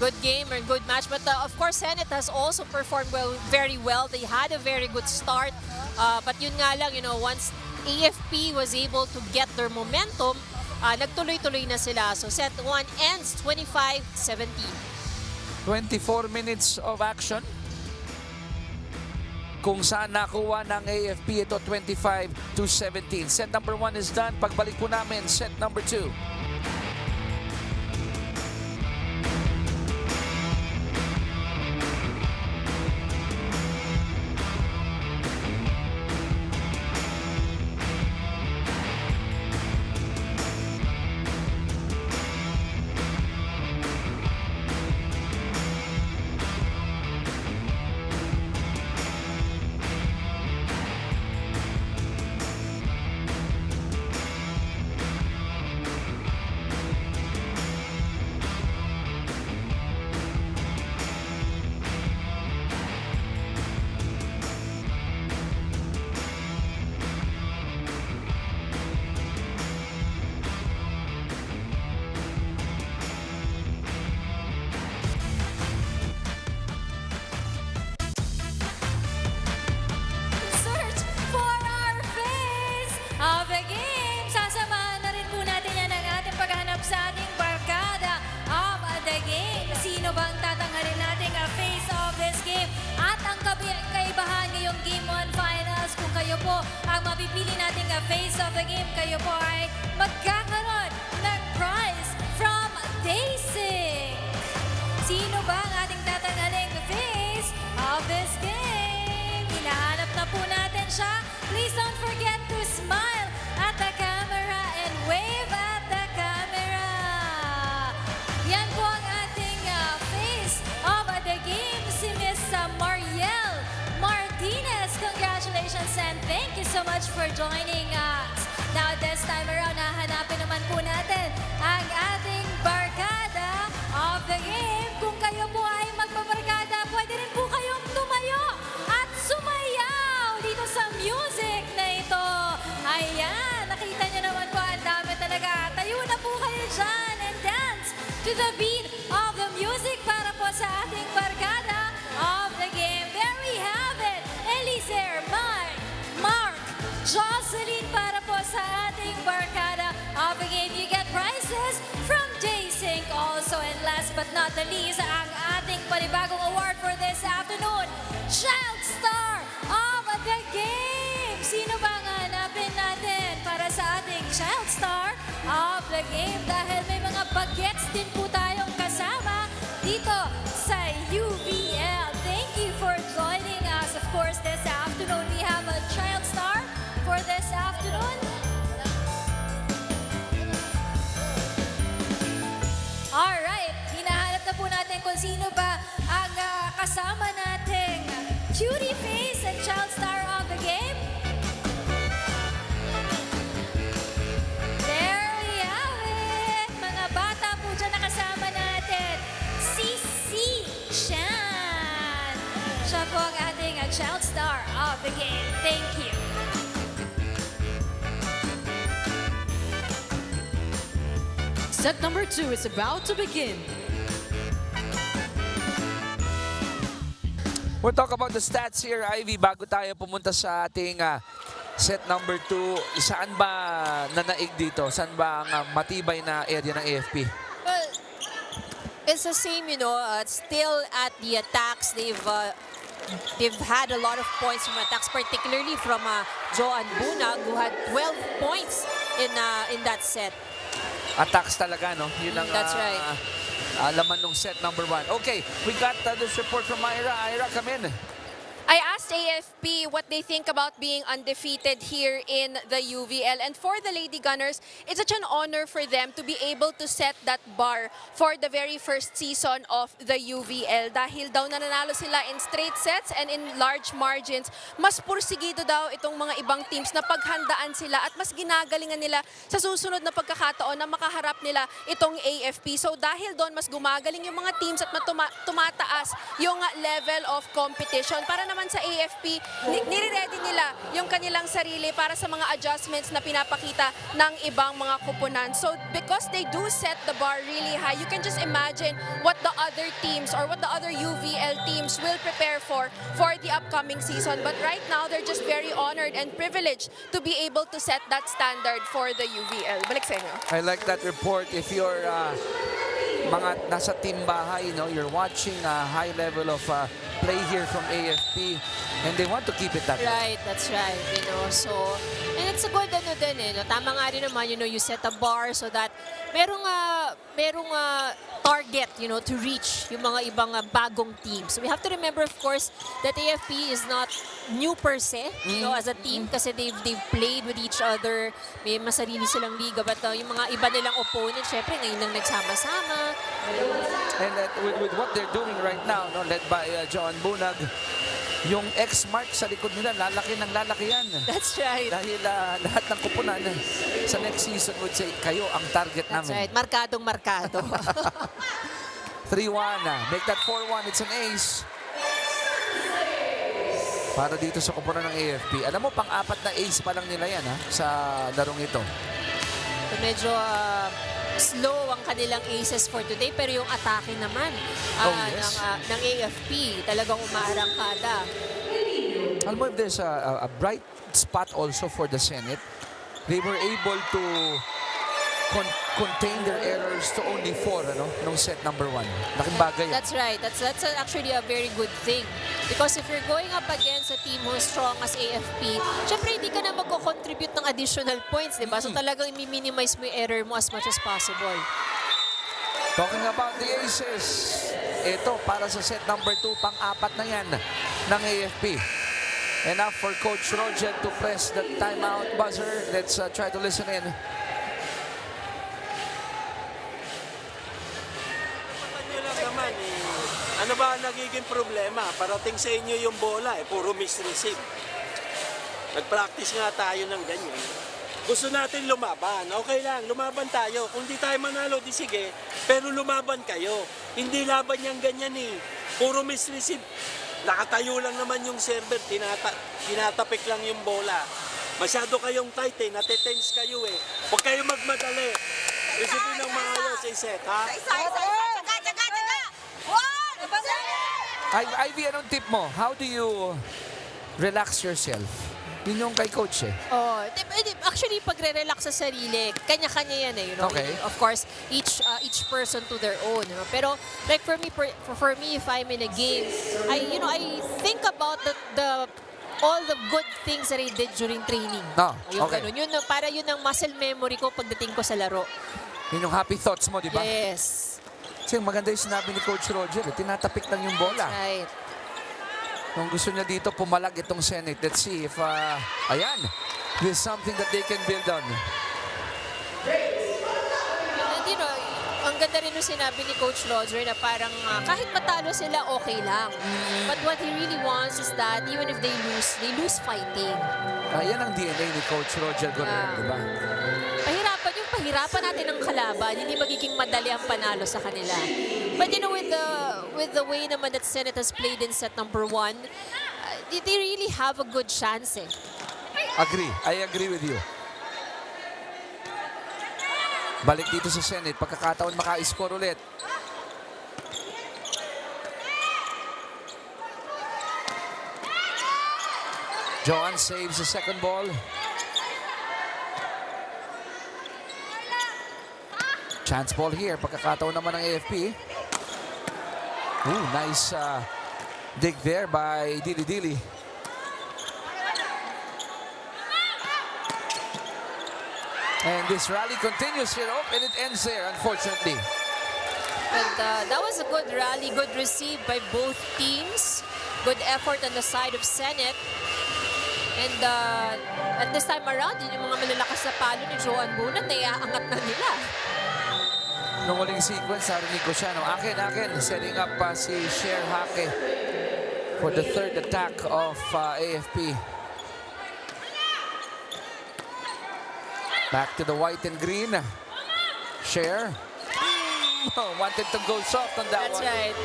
Good game and good match, but of course Senate has also performed very well. They had a very good start, but yun nga lang, once AFP was able to get their momentum, nagtuloy-tuloy na sila. So set 1 ends 25-17. 24 minutes of action. Kung saan nakuha ng AFP ito 25-17. Set number 1 is done. Pagbalik po namin, set number 2. Search for our face of the game. Sasamahan na rin po natin yan ang ating paghanap sa ating barkada of the game. Sino bang tatanghalin nating face of this game? At ang kaibahan ngayong Game 1 Finals, kung kayo po ang mapipili nating face of the game, kayo po ay magkakaroon ng prize from Daisy. Sino ba ang ating tatanghaling face of this game? Hinahanap na po natin siya. Please don't forget to smile at the camera and wave at the camera. Yan po ang ating face of the game, si Miss Mariel Martinez. Congratulations and thank you so much for joining us. Now this time around, hahanapin naman po natin ang ating barkada of the game. Kung kayo po ay magbabarkada, pwede rin po kayong tumayo at sumayaw dito sa music na ito. Ayan, nakita niyo naman po, ang dami talaga. Tayo na po kayo dyan and dance to the beat of the music para po sa ating barkada of the game. There we have it. Eliser, Mark, Jocelyn para po sa ating barkada of the game. You get prizes from J-Sync also. And last but not the least, ang ating panibagong award for this afternoon, Child Star of the Game. Sino ba ang hanapin natin para sa ating Child Star of the Game? Dahil may mga bagets din po tayong kasama dito sa UVL. Thank you for joining us. Of course, this afternoon we have a Child Star for this afternoon. Alright, hinahanap na po natin kung sino ba ang kasama nating cutie face and Child Star of the Game. There we have it! Mga bata po dyan na kasama natin. Si Chan. Siya po ang ating Child Star of the Game. Thank you. Set number 2 is about to begin. We'll talk about the stats here, Ivy, bago tayo pumunta sa ating set number 2. Saan ba nanaig dito? Saan ba ang matibay na area ng AFP? Well, it's the same, still at the attacks. They've had a lot of points from attacks, particularly from Joan Bunag, who had 12 points in that set. Attacks talaga, no? Yun ang That's right. laman ng set number 1. Okay, we got this report from Ira. Ira, come in. I asked AFP what they think about being undefeated here in the UVL. And for the Lady Gunners, it's such an honor for them to be able to set that bar for the very first season of the UVL. Dahil daw nananalo sila in straight sets and in large margins, mas pursigido daw itong mga ibang teams na paghandaan sila at mas ginagalingan nila sa susunod na pagkakataon na makaharap nila itong AFP. So dahil doon, mas gumagaling yung mga teams at tumataas yung level of competition. Para naman sa AFP, nire-ready nila yung kanilang sarili para sa mga adjustments na pinapakita ng ibang mga kupunan. So because they do set the bar really high, you can just imagine what the other teams or what the other UVL teams will prepare for the upcoming season. But right now, they're just very honored and privileged to be able to set that standard for the UVL. Balik sa inyo. I like that report. If you're mga nasa team bahay, you're watching a high level of play here from AFP and they want to keep it that way. Right, that's right. So, and it's a good tama nga rin naman, you set a bar so that merong target, to reach yung mga ibang bagong teams. So we have to remember, of course, that AFP is not new per se, as a team kasi they've played with each other. May masarili silang liga, but yung mga iba nilang opponents, syempre ngayon lang nagsama-sama. And with what they're doing right now, led by Joan Bunag, yung X-mark sa likod nila, lalaki ng lalaki yan. That's right. Dahil lahat ng kupunan sa next season would say, kayo ang target That's namin. right. Markadong-markado. 3-1. Make that 4-1. It's an ace. Para dito sa kupunan ng AFP. Alam mo, pang-apat na ace pa lang nila yan sa larong ito. So, medyo slow ang kanilang aces for today, pero yung atake naman yes. ng AFP talagang umaarangkada. Alam mo, if there's a bright spot also for the Senate, they were able to contain their errors to only 4 nung set number 1. Laking bagay yan. That's right. That's actually a very good thing. Because if you're going up against a team who's strong as AFP, syempre hindi ka na magko-contribute ng additional points, diba? So talagang i-minimize mo yung error mo as much as possible. Talking about the aces, ito para sa set number 2, pang-apat na yan ng AFP. Enough for Coach Roger to press the timeout buzzer. Let's try to listen in. Ano ba ang nagiging problema? Parating sa inyo yung bola, puro misreceive. Nag-practice nga tayo ng ganyan. Gusto natin lumaban. Okay lang, lumaban tayo. Kung di tayo manalo, di sige. Pero lumaban kayo. Hindi laban yung ganyan Puro misreceive. Nakatayo lang naman yung server. Tinatapik lang yung bola. Masyado kayong tight Natitense kayo Huwag kayong magmadali. Isipin ng maayos set, ha? Ivy, anong tip mo? How do you relax yourself? Yun yung kay coach Actually, pagre-relax sa sarili, kanya-kanya yan eh, you know. Okay. Of course, each person to their own, you know. Pero like for me, if I'm in a game, I think about all the good things that I did during training. Yung okay. ganun. Para yun ang muscle memory ko pagdating ko sa laro. Yun yung happy thoughts mo, di ba? Yes. Kasi maganda yung sinabi ni Coach Roger, tinatapik lang yung bola. Right. Kung gusto niya dito, pumalag itong Senate. Let's see if, ayan, there's something that they can build on. And you know, ang ganda rin yung sinabi ni Coach Roger na parang kahit matalo sila, okay lang. But what he really wants is that even if they lose fighting. Yan ang DNA ni Coach Roger Gunnar, di ba? Pahirapan natin ang kalaban, hindi magiging madali ang panalo sa kanila. But you know, with the way naman that Senate has played in set number 1, they really have a good chance eh. I agree with you. Balik dito sa Senate, pagkakataon maka-score ulit. Joan saves the second ball. Chance ball here, pagkakataon naman ng AFP. Ooh, nice dig there by Dili. And this rally continues here, and it ends there, unfortunately. And that was a good rally, good receive by both teams. Good effort on the side of Senate. And at this time around, yun yung mga malalakas na palo ni Joan Bunan, naiaangat na nila. Nung huling sequence, narinig ko siya, no? Akin, setting up si Cher Hake for the third attack of AFP. Back to the white and green. Cher. Wanted to go soft on that one. That's right.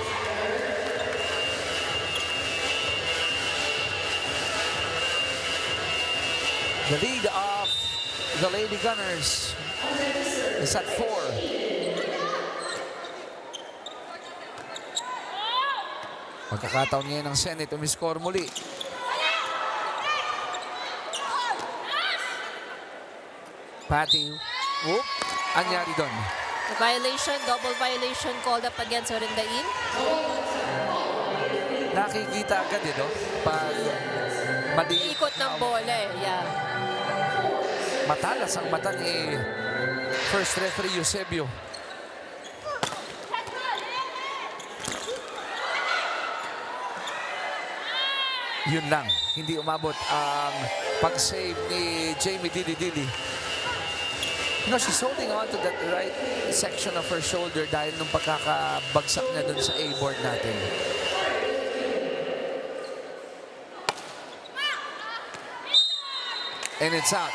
The lead of the Lady Gunnars is at 4. Magkakataon ngayon ng Senate, umiscore muli. Patty, anyari doon? Double violation called up against Orendain. Nakikita agad no? Pag mali. Ikot ng bola eh, yeah. Matalas ang mata ni first referee Eusebio. Yun lang, hindi umabot ang pag-save ni Jamie Dili. You know, she's holding on to that right section of her shoulder dahil nung pagkakabagsak niya dun sa A-board natin. And it's out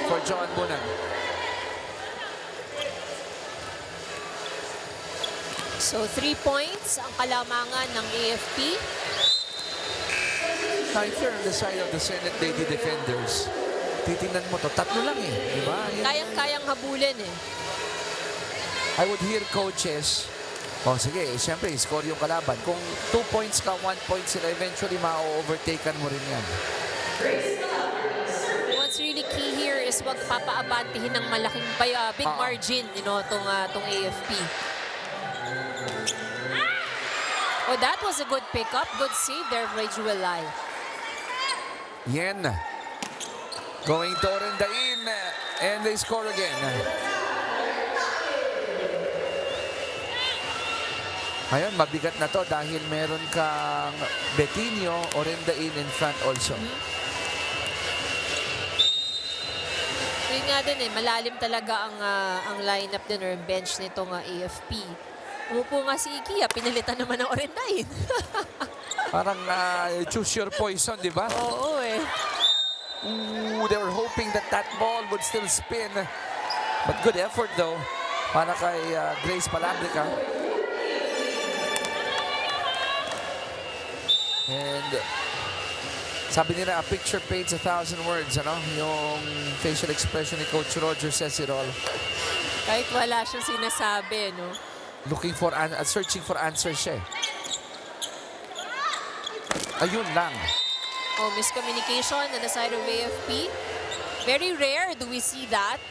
for Joan Bunan. So 3 points ang kalamangan ng AFP. Now, if you're on the side of the Senate Lady Defenders, titingnan mo to, tatlo lang eh, di ba? Kayang-kayang habulin eh. I would hear coaches, sige, siyempre, score yung kalaban. Kung 2 points ka, 1 point sila, eventually ma-overtaken mo rin yan. What's really key here is wag papaabantihin ng malaking big margin, you know, tong AFP. Oh, that was a good pickup, good save there by Juelay. Yen going to Orendain, and they score again. Ayun, mabigat na to dahil meron kang Betinho, Orendain in front also. Yun nga din eh, malalim talaga ang lineup din or bench nitong AFP. Umupo nga si Ikia, pinalitan naman ng Orendain. Parang choose your poison, di ba? Oo eh. Ooh, they were hoping that ball would still spin. But good effort though, para kay Grace Palabrica. And sabi nila, a picture paints 1,000 words, ano? Yung facial expression ni Coach Roger says it all. Kahit wala siyang sinasabi, no? Looking for, searching for answers siya. Ayun lang. Oh, miscommunication on the side of AFP. Very rare do we see that.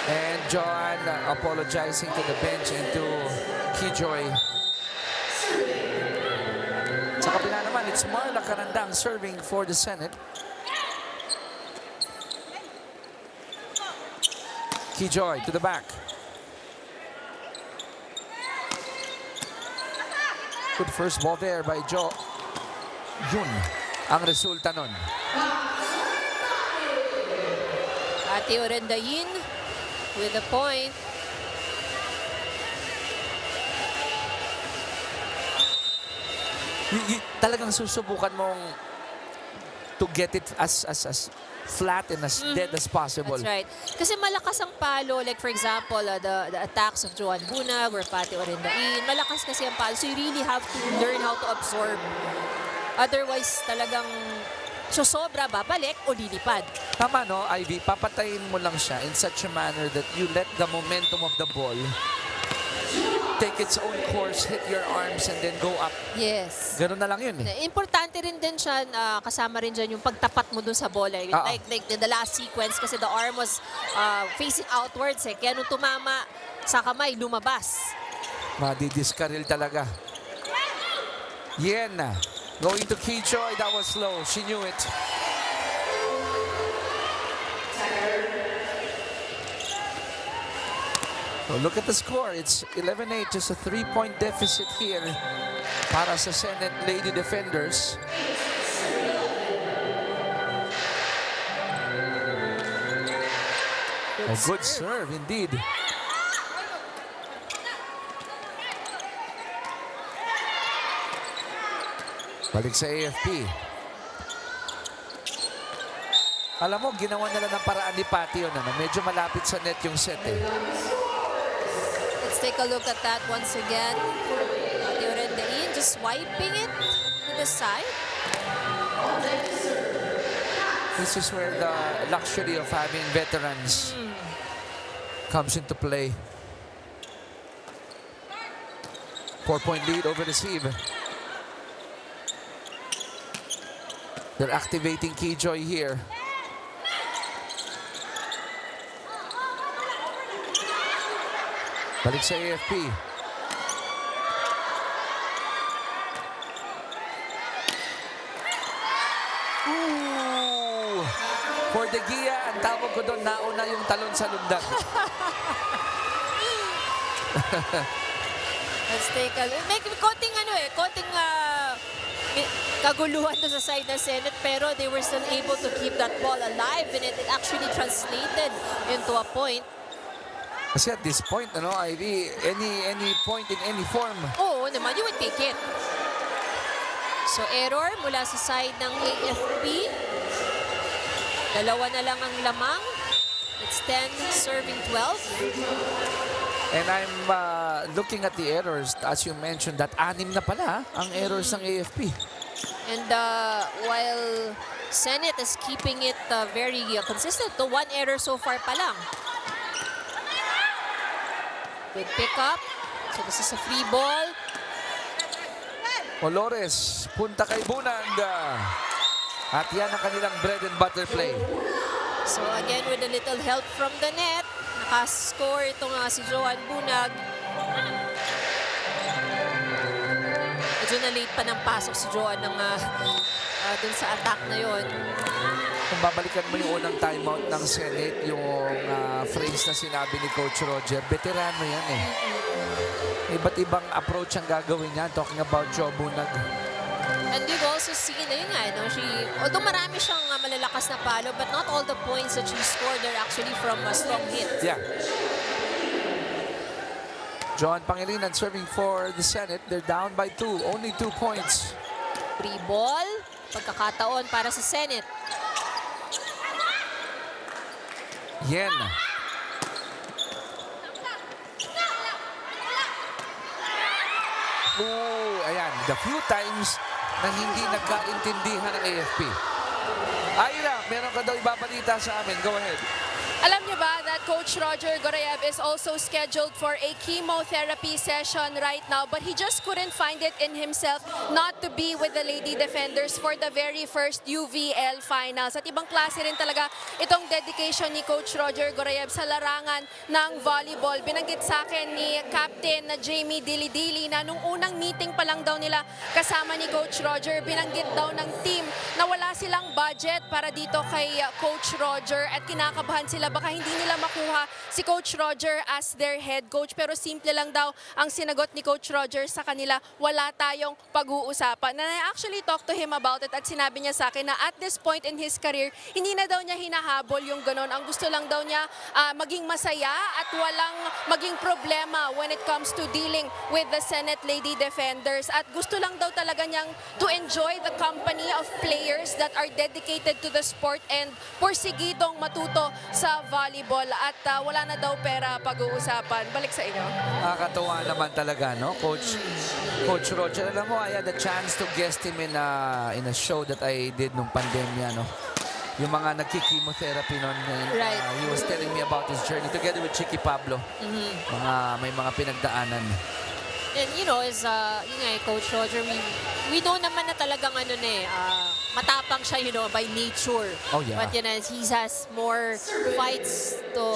And John apologizing to the bench and to Kijoy. Sa kabila naman, it's Marla Carandang serving for the Senate. Kijoy to the back. Good first ball there by Jo. Yun ang resulta nun. Ate Orendain with the point. Talagang susubukan mong to get it as flat and as dead as possible. That's right. Kasi malakas ang palo. Like for example, the attacks of Joan Bunag or Pati Orendain. Malakas kasi ang palo. So you really have to learn how to absorb. Otherwise, talagang sobra, babalik o lilipad. Tama, no, Ivy? Papatayin mo lang siya in such a manner that you let the momentum of the ball take its own course, hit your arms, and then go up. Yes. Ganun na lang yun eh. Importante rin din siya, kasama rin dyan yung pagtapat mo dun sa bola. Like the last sequence kasi the arm was facing outwards eh. Kaya nung tumama sa kamay, lumabas. Madidiskaril talaga. Yen going to Kijoy. That was slow. She knew it. So look at the score. It's 11-8. Just a 3-point deficit here para sa Senate Lady Defenders. A good serve indeed. Balik sa AFP. Alam mo, ginawa nila ng paraan ni Pati yun. Medyo malapit sa net yung set eh. Let's take a look at that once again. Pati Orendain just wiping it to the side. This is where the luxury of having veterans comes into play. 4-point lead over the sieve. They're activating Kijoy here. Balik sa AFP. Ooh! For the Gia, ang tawag ko doon, nauna yung talon sa lundag. Let's take a look. May konting kaguluhan to sa side ng Senate, pero they were still able to keep that ball alive and it actually translated into a point. Kasi at this point, Ivy, any point in any form. Oo naman, you would take it. So error mula sa side ng AFP. Dalawa na lang ang lamang. It's 10 serving 12. And I'm looking at the errors, as you mentioned, that 6 na pala ang errors ng AFP. And while Senate is keeping it very consistent, to 1 error so far pa lang. Good pick up. So this is a free ball. Olores, punta kay Bunag. At yan ang kanilang bread and butter play. So again, with a little help from the net, nakascore itong si Joan Bunag. Medyo na late pa ng pasok si Joan dun sa attack na yon. Kung babalikan mo yung unang timeout ng Senate, yung phrase na sinabi ni Coach Roger, veterano yan eh. Iba't ibang approach ang gagawin niya, talking about Jo Bunag. And we've also seen, although marami siyang malalakas na palo, but not all the points that she scored are actually from strong hits. Yeah. John Pangilinan serving for the Senate. They're down by 2, only 2 points. Free ball, pagkakataon para sa Senate. Yen. Oh, ayan. The few times na hindi nagkaintindihan ng AFP. Ira, meron ka daw ibabalita sa amin. Go ahead. Alam niyo ba that that Coach Roger Gorayev is also scheduled for a chemotherapy session right now, but he just couldn't find it in himself not to be with the Lady Defenders for the very first UVL Finals. At ibang klase rin talaga itong dedication ni Coach Roger Gorayev sa larangan ng volleyball. Binanggit sa akin ni Captain na Jamie Dilidili na nung unang meeting pa lang daw nila kasama ni Coach Roger, binanggit daw ng team na wala silang budget para dito kay Coach Roger at kinakabahan sila baka hindi nila makuha si Coach Roger as their head coach. Pero simple lang daw ang sinagot ni Coach Roger sa kanila, wala tayong pag-uusapan. And I actually talked to him about it at sinabi niya sa akin na at this point in his career, hindi na daw niya hinahabol yung ganon. Ang gusto lang daw niya maging masaya at walang maging problema when it comes to dealing with the Senate Lady Defenders. At gusto lang daw talaga niyang to enjoy the company of players that are dedicated to the sport and porsigidong matuto sa volleyball. At wala na daw pera pag-uusapan. Balik sa inyo. Nakakatuwa naman talaga, no? Coach Roger, alam mo, I had a chance to guest him in a show that I did nung pandemya, no? Yung mga nagki-chemotherapy noon. Right. He was telling me about his journey together with Chicky Pablo. May mga pinagdaanan. And you know, as yun nga, Coach Roger, we know naman na talagang matapang siya, you know, by nature. Oh, yeah. But yun, he has more fights to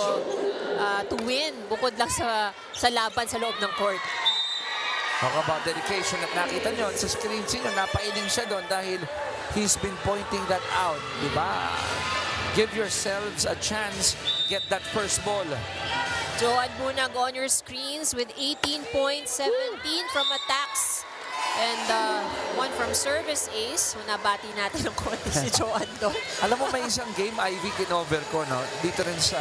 win bukod lang sa laban sa loob ng court. Talk about dedication at nakita nyo sa screen nyo, napailing siya doon dahil he's been pointing that out, di ba? Give yourselves a chance, get that first ball. Joan Bunag on your screens with 18 points, 17 from attacks, and one from service ace. Nabati natin ng konti si Joan doon. Alam mo, may isang game, Ivy, kinover ko, no? Dito rin sa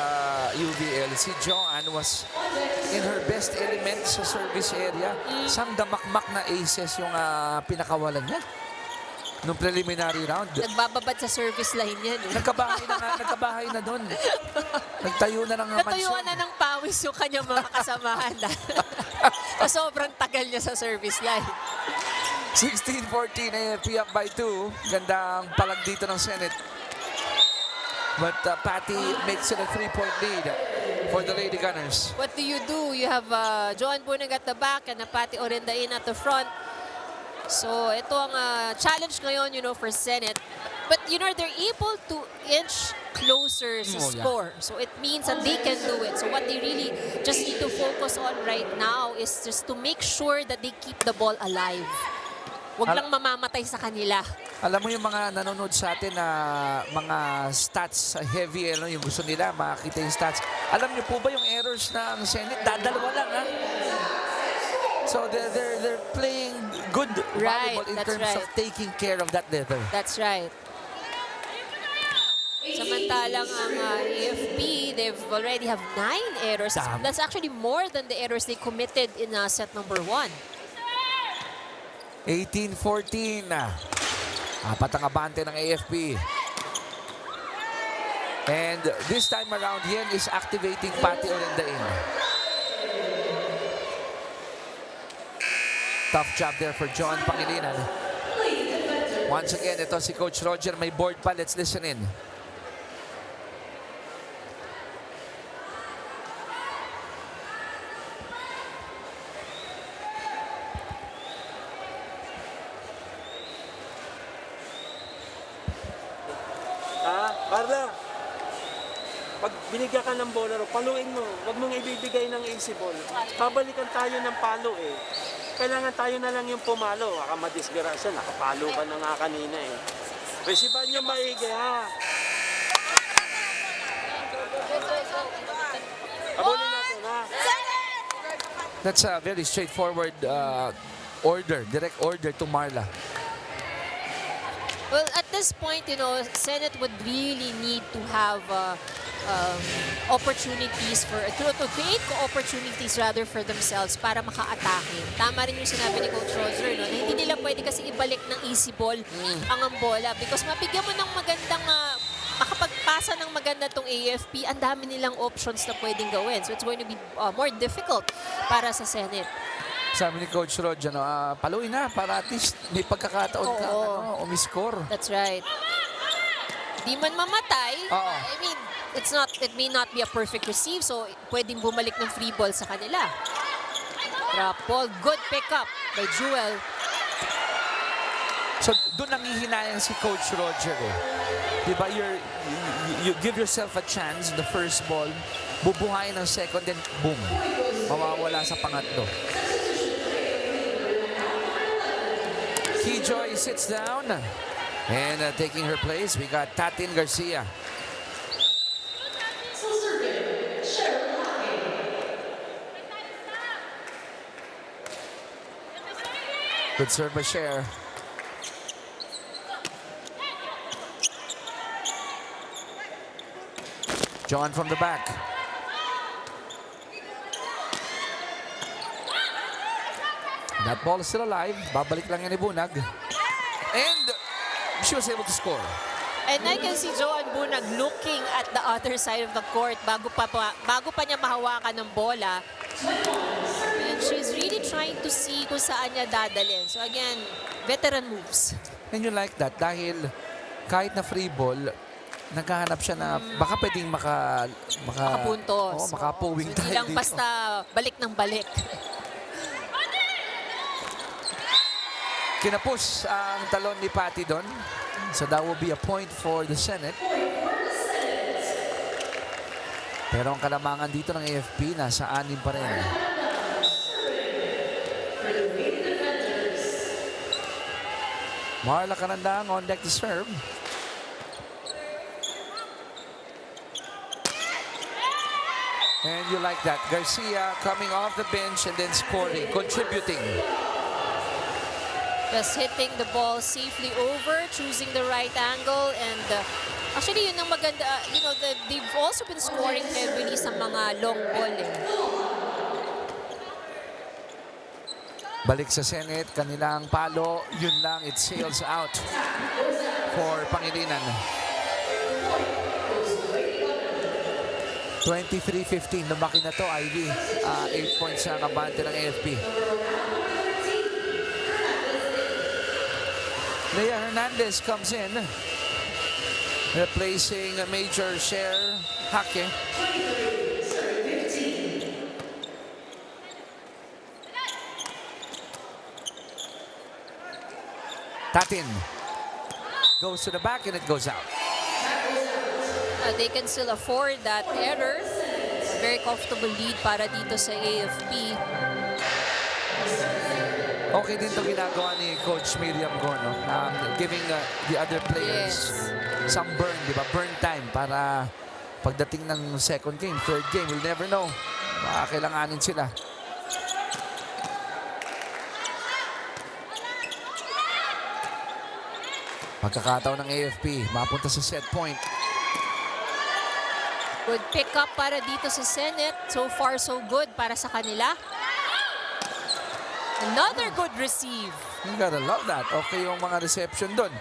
UVL, si Joan was in her best element sa service area. Isang damakmak na aces yung pinakawalan niya nung preliminary round. Nagbababad sa service line yan. Nagkabahay na doon. Nagtayo na ng mansyon. Natuyuan na ng pawis yung kanyang mga kasamahan. So, sobrang tagal niya sa service line. 16-14, AFP up by 2. Gandang palag dito ng Senate. But Patty makes it a 3-point lead for the Lady Gunners. What do? You have Joan Bunag at the back and Patty Orendain at the front. So, ito ang challenge ngayon, you know, for Senate. But, you know, they're able to inch closer sa score. So, it means that they can do it. So, what they really just need to focus on right now is just to make sure that they keep the ball alive. Huwag lang mamamatay sa kanila. Alam mo yung mga nanonood sa atin na mga stats heavy, yung gusto nila makakita yung stats. Alam niyo po ba yung errors ng Senate? Dadalawa lang, ha? So they're playing good volleyball in terms of taking care of that leather. That's right. Samantalang ang AFP, they've already have 9 errors. That's actually more than the errors they committed in set number 1. 18-14. Apat ang abante ng AFP. And this time around, Yen is activating Patty Orendain. Tough job there for John Pangilinan. Once again, ito si Coach Roger. May board pa. Let's listen in. Carla, pag binigyan ka ng bola, paluin mo. Huwag mong ibibigay ng easy ball. Babalikan tayo ng palo eh. Kailangan tayo na lang yung pumalo. Baka madisgrasya, nakapalo ka na nga kanina eh. Resiban nyo maigi ha. Abulin natin ha. That's a very straightforward order, direct order to Marla. Well, at this point, you know, Senate would really need to have opportunities to create opportunities rather for themselves para maka-atake. Tama rin yung sinabi ni Coach Roger, no? Na hindi nila pwede kasi ibalik ng easy ball ang bola because mabigyan mo ng magandang makapagpasa ng maganda tong AFP, ang dami nilang options na pwedeng gawin. So it's going to be more difficult para sa Senate. Sabi ni Coach Roger, paluin na para at least may pagkakataon ka umiscore. That's right. Di man mamatay. I mean, it may not be a perfect receive, so pwedeng bumalik ng free ball sa kanila. Drop ball, good pickup by Jewel. So doon nangihinayang si Coach Roger eh. Diba, you give yourself a chance the first ball, bubuhayin ng second, then boom, mawawala sa pangatlo. Keyjoy sits down and taking her place, we got Tatin Garcia. Good serve by Cher. John from the back. That ball is still alive. Babalik lang yan ni Bunag. And she was able to score. And I can see Joanne Bunag looking at the other side of the court bago pa niya mahawakan ng bola. And she's really trying to see kung saan niya dadalhin. So again, veteran moves. And you like that dahil kahit na free ball, naghahanap siya na baka pwedeng makapuntos. Oo, makapuwing So, tayo hindi lang dito. basta balik ng balik. Kinapos ang talon ni Patty doon. So that will be a point for the Senate. Pero ang kalamangan dito ng AFP nasa 6 pa rin. Marla Canandang on deck to serve. And you like that. Garcia coming off the bench and then scoring, contributing. Just hitting the ball safely over, choosing the right angle, and actually yun ang maganda, you know, they've also been scoring heavily sa mga long ball. Balik sa Senate, kanilang palo, yun lang, it sails out for Pangilinan. 23-15, lumaki na to, Ivy. 8 points ang abante ng AFP. Leia Hernandez comes in, replacing Major Cher Hake. Tatin goes to the back and it goes out. They can still afford that error. A very comfortable lead para dito sa AFP. Okay din ito ginagawa ni Coach Miriam Go, no? Giving the other players some burn, di ba? Burn time para pagdating ng second game, third game, we'll never know. Kailanganin sila. Pagkakataon ng AFP, mapunta sa set point. Good pick-up para dito sa Senate. So far, so good para sa kanila. Another good receive. You gotta love that. Okay yung mga reception doon.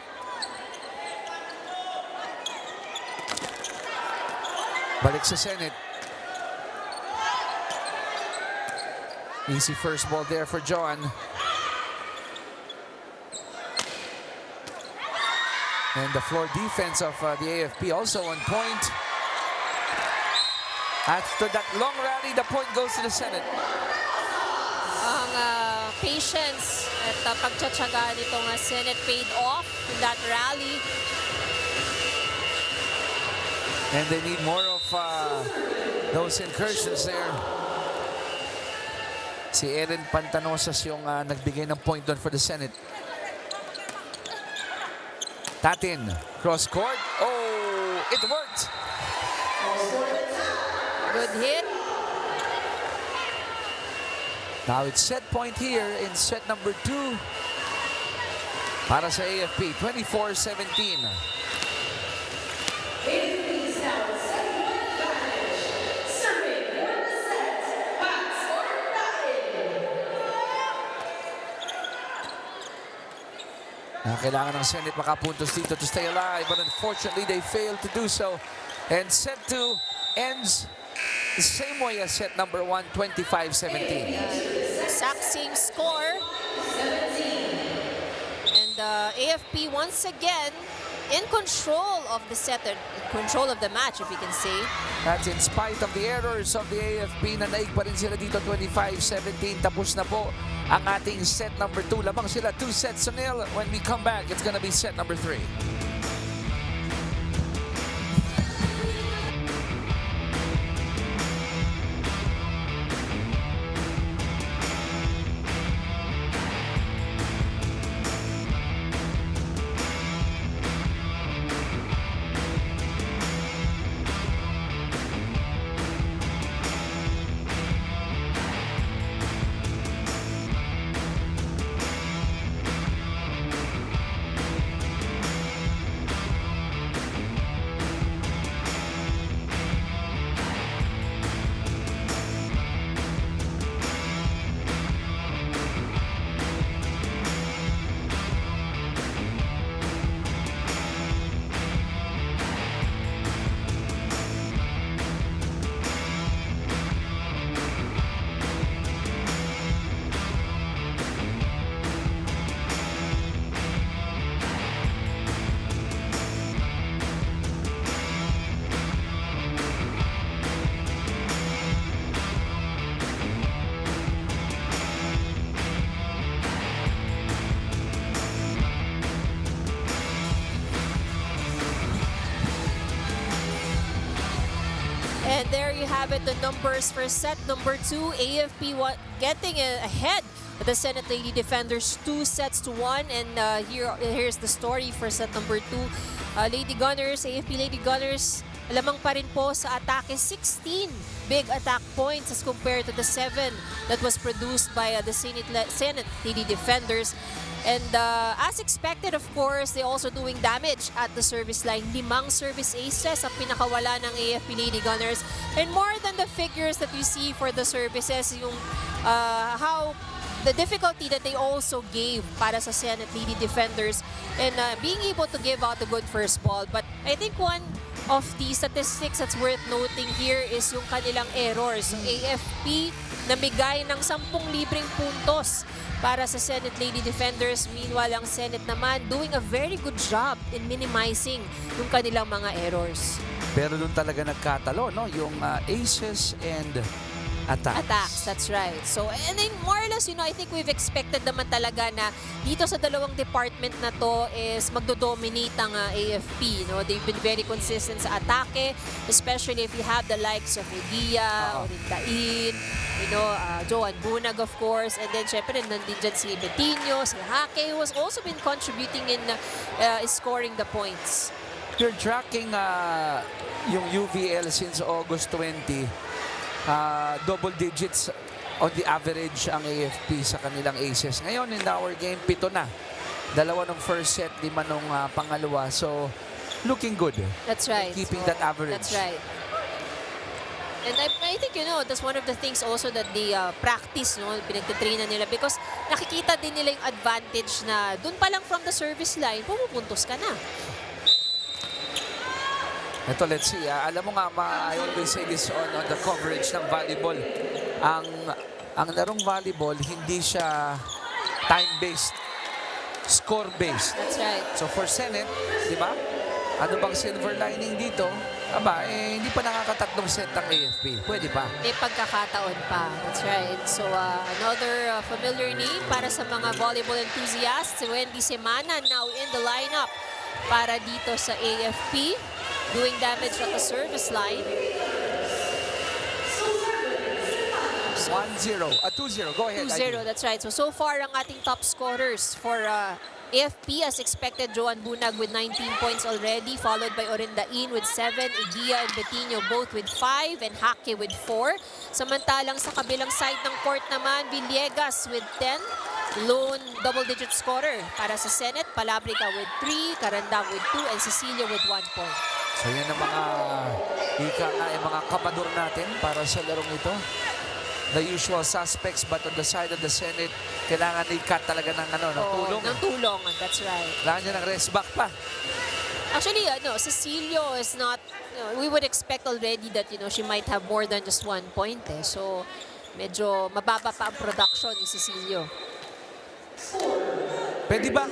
Balik sa Senate. Easy first ball there for Joan. And the floor defense of the AFP also on point. After that long rally, the point goes to the Senate. Ang patience at pagtsatsaga nitong Senate paid off in that rally. And they need more of those incursions there. Si Erin Pantanosas yung nagbigay ng point doon for the Senate. Tatin, cross court. Oh, it worked. Good hit. Now it's set point here in set number 2 para sa AFP, 24-17. Kailangan ng Senate makapuntos dito to stay alive, but unfortunately they failed to do so. And set 2 ends the same way as set number 1, 25-17. Exact same score. And AFP once again in control of the set, in control of the match, if you can say. That's in spite of the errors of the AFP na naig pa rin sila dito 25-17. Tapos na po ang ating set number 2. Lamang sila 2-0. When we come back, it's gonna be set number 3. And there you have it, the numbers for set number 2. AFP getting ahead of the Senate Lady Defenders 2-1. And here's the story for set number 2. Lady Gunnars, AFP Lady Gunnars, lamang pa rin po sa atake, 16 big attack points as compared to the 7 that was produced by the Senate Lady Defenders. And as expected, of course, they also doing damage at the service line. 5 service aces ang pinakawala ng AFP Lady Gunnars. And more than the figures that you see for the services, yung how the difficulty that they also gave para sa Senate Lady Defenders and being able to give out a good first ball. But I think one of the statistics that's worth noting here is yung kanilang errors. So AFP namigay ng 10 libreng puntos para sa Senate Lady Defenders. Meanwhile, ang Senate naman doing a very good job in minimizing yung kanilang mga errors. Pero doon talaga nagkatalo, no? Yung aces and attacks. That's right. So, and then more or less, I think we've expected naman talaga na dito sa dalawang department na to is magdo-dominate ang AFP. They've been very consistent sa atake, especially if you have the likes of Egia, Orindain, Joan Bunag, of course, and then syempre nandun dyan si Betinho, si Hake, who has also been contributing in scoring the points. You're tracking yung UVL since August 20. Double digits on the average ang AFP sa kanilang aces. Ngayon in our game, 7 na. 2 ng first set, 5 nung pangalawa. So, looking good. That's right. Keeping that average. That's right. And I think, that's one of the things also that they practice, pinagtitrainan nila because nakikita din nila yung advantage na dun pa lang from the service line, pumupuntos ka na. Ito, let's see. Alam mo nga, I always say this on the coverage ng volleyball. Ang larong volleyball, hindi siya time-based, score-based. That's right. So for Senate, di ba? Ano bang silver lining dito? Hindi pa nakakatatlong set ang AFP. Pwede pa. May pagkakataon pa. That's right. So another familiar name para sa mga volleyball enthusiasts, Wendy Semana now in the lineup para dito sa AFP. Doing damage at the service line. 2-0. Go ahead. 2-0, that's right. So far, ang ating top scorers for AFP, as expected, Joan Bunag with 19 points already, followed by Orindain with 7, Egia and Betinho both with 5, and Hake with 4. Samantalang sa kabilang side ng court naman, Villegas with 10. Lone double-digit scorer para sa Senate, Palabrica with 3, Carandang with 2, and Cecilia with 1 point. So yan ang mga kapador natin para sa larong ito. The usual suspects, but on the side of the Senate, kailangan i-cut talaga ng tulong. Ng tulong, that's right. Kailangan niya ng rest back pa. Actually, Cecilio is not, we would expect already that, she might have more than just 1 point. So, medyo mababa pa ang production ni Cecilio. Pwede ba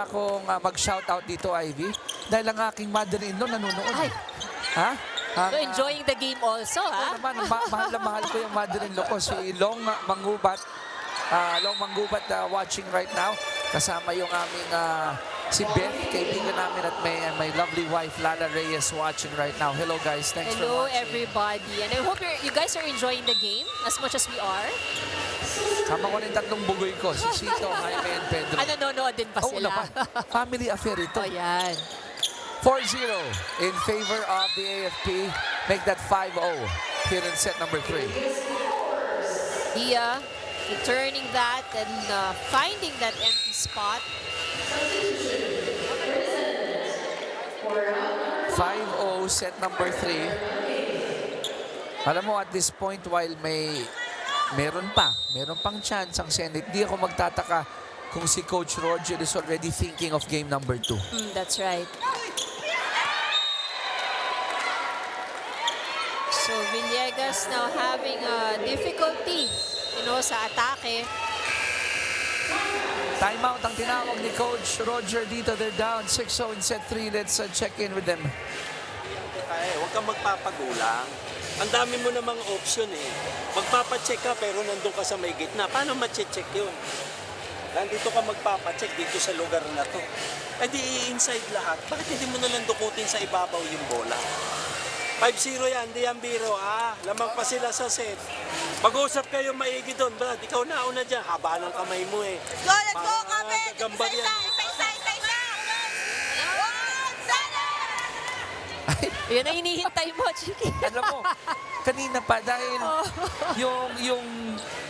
akong mag-shoutout dito, Ivy? dahil ang aking mother-in-law nanonood. Ay. Ha? So enjoying the game also, ha? Naman, mahal na mahal ko yung mother-in-law ko, si Long Manggubat. Long Manggubat watching right now. Kasama yung aming si Beth, kaibigan namin, at my lovely wife, Lala Reyes, watching right now. Hello guys, thanks for Hello, watching. everybody. And I hope you guys are enjoying the game as much as we are. Sama ko rin tatlong bugoy ko, si Sito, Jaime, and Pedro. Nanonood din pa Oo sila. naman. Family affair ito. Oh, yan. 4-0 in favor of the AFP. Make that 5-0 here in set number 3. Dia returning that and finding that empty spot. 5-0 set number 3. Alam mo, at this point, while meron pang chance ang Senate, di ako magtataka kung si Coach Roger is already thinking of game number 2. That's right. So Villegas now having difficulty, sa atake. Timeout ang tinawag ni Coach Roger dito. They're down 6-0 in set 3. Let's check in with them. Huwag kang magpapagulang. Ang dami mo namang option eh. Magpapacheck ka pero nandun ka sa may gitna. Paano ma-check yun? Nandito ka magpapacheck dito sa lugar na to. Eh di inside lahat. Bakit hindi mo na lang dukutin sa ibabaw yung bola? 5-0 yan, di yan biro. Lamang pa sila sa set. Mag-usap kayo maigi doon, Brad. Ikaw na una dyan. Haba ng kamay mo eh. Let's go, Kapit! Gagambag yan. Isa! Yan ang hinihintay mo, Chiki. Alam mo, kanina pa dahil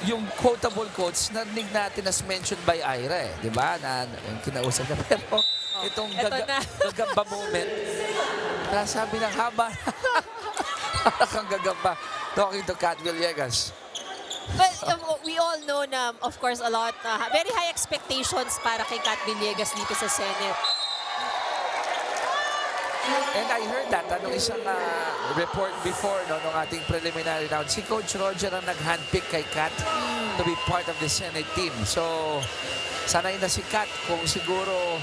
yung quotable quotes narinig natin as mentioned by Ira eh, di ba? Na yung kinausap niya. Pero itong gagamba moment, sabi ng haba, kang gagamba, talking to Kat Villegas. But we all know na, of course, a lot, very high expectations para kay Kat Villegas dito sa Senate. And I heard that, isang report before, nung ating preliminary round, si Coach Roger ang nag-handpick kay Kat to be part of the Senate team. So, sanay na si Kat kung siguro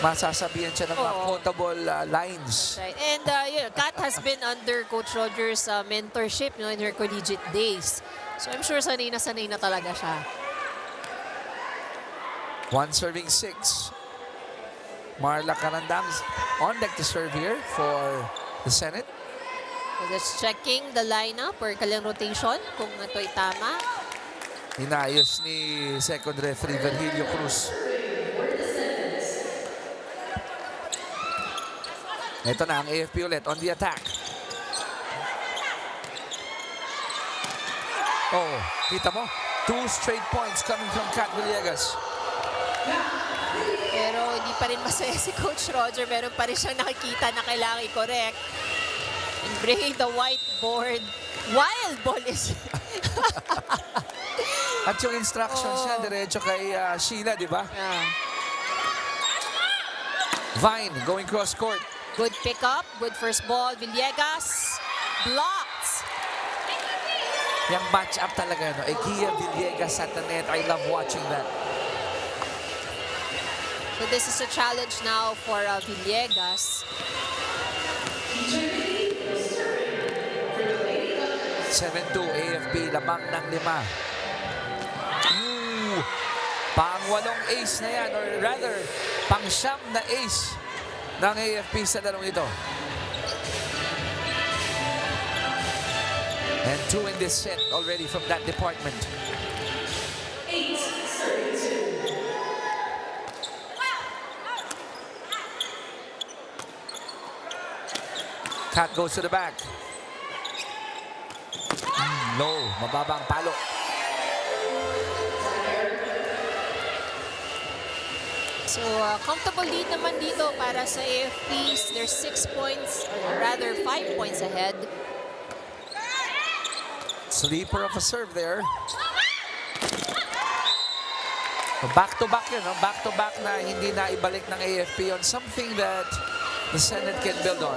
masasabihan siya ng mga quotable lines. Right. And Kat has been under Coach Roger's mentorship in her collegiate days. So I'm sure sanay na talaga siya. One serving 6. Marla Carandam on deck to serve here for the Senate. So just checking the lineup or kailang rotation kung ito'y tama. Inayos ni second referee Virgilio Cruz. Ito na ang AFP ulit on the attack. Oh, kita mo? 2 straight points coming from Kat Villegas. Pero hindi pa rin masaya si Coach Roger. Meron pa rin siyang nakikita na kailangan i-correct. And bringing the whiteboard. Wild ball is... At yung instructions niya, diretso kay Sheila, di ba? Yeah. Vine going cross court. Good pickup. Good first ball. Villegas. Blocked. Yung match-up talaga, no? Eguia Villegas at the net. I love watching that. So this is a challenge now for Villegas. 7-2 AFP, lamang ng 5. Pang-8 ace na yan, or rather, pang-9 na ace ng AFP sa dalawang ito. And 2 in this set already from that department. 8-32. Kat goes to the back. No, mababang palo. So comfortable lead naman dito para sa AFPs. They're 6 points, or rather 5 points ahead. Sleeper of a serve there. Back-to-back yun, no? Back-to-back na hindi na ibalik ng AFP on something that the Senate can build on.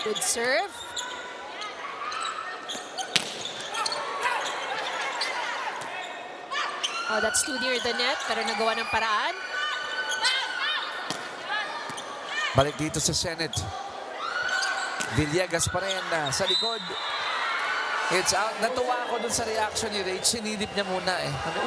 Good serve. Oh, that's too near the net, pero nagawa ng paraan. Balik dito sa Senate. Villegas pa rin sa likod. It's out. Natuwa ako dun sa reaction ni Rach. Sinidip niya muna eh. Ano?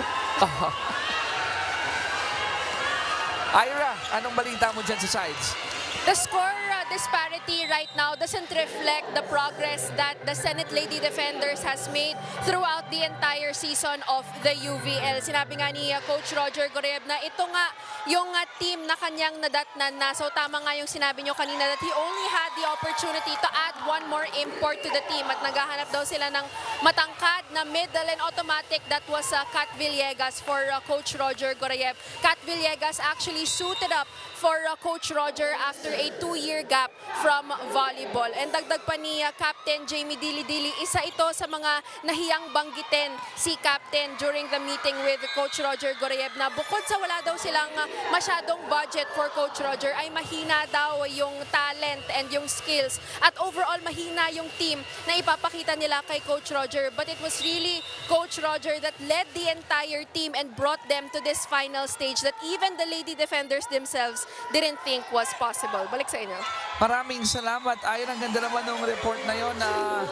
Ira, anong balita mo dyan sa sides? The score disparity right now doesn't reflect the progress that the Senate Lady Defenders has made throughout the entire season of the UVL. Sinabi nga ni Coach Roger Goreb na ito nga yung team na kanyang nadatnan na. So tama nga yung sinabi nyo kanina that he only had the opportunity to add one more import to the team at naghahanap daw sila ng matangkad na middle and automatic. That was Kat Villegas for Coach Roger Goreb. Kat Villegas actually suited up for Coach Roger after a 2-year gap from volleyball. And dagdag pa ni Captain Jamie Dili-Dili, isa ito sa mga nahiyang banggitin si Captain during the meeting with Coach Roger Goreb na bukod sa wala daw silang masyadong budget for Coach Roger ay mahina daw yung talent and yung skills. At overall mahina yung team na ipapakita nila kay Coach Roger. But it was really Coach Roger that led the entire team and brought them to this final stage that even the Lady Defenders themselves didn't think was possible. Balik sa inyo. Maraming salamat. Ayon, ang ganda naman ng report na yun na,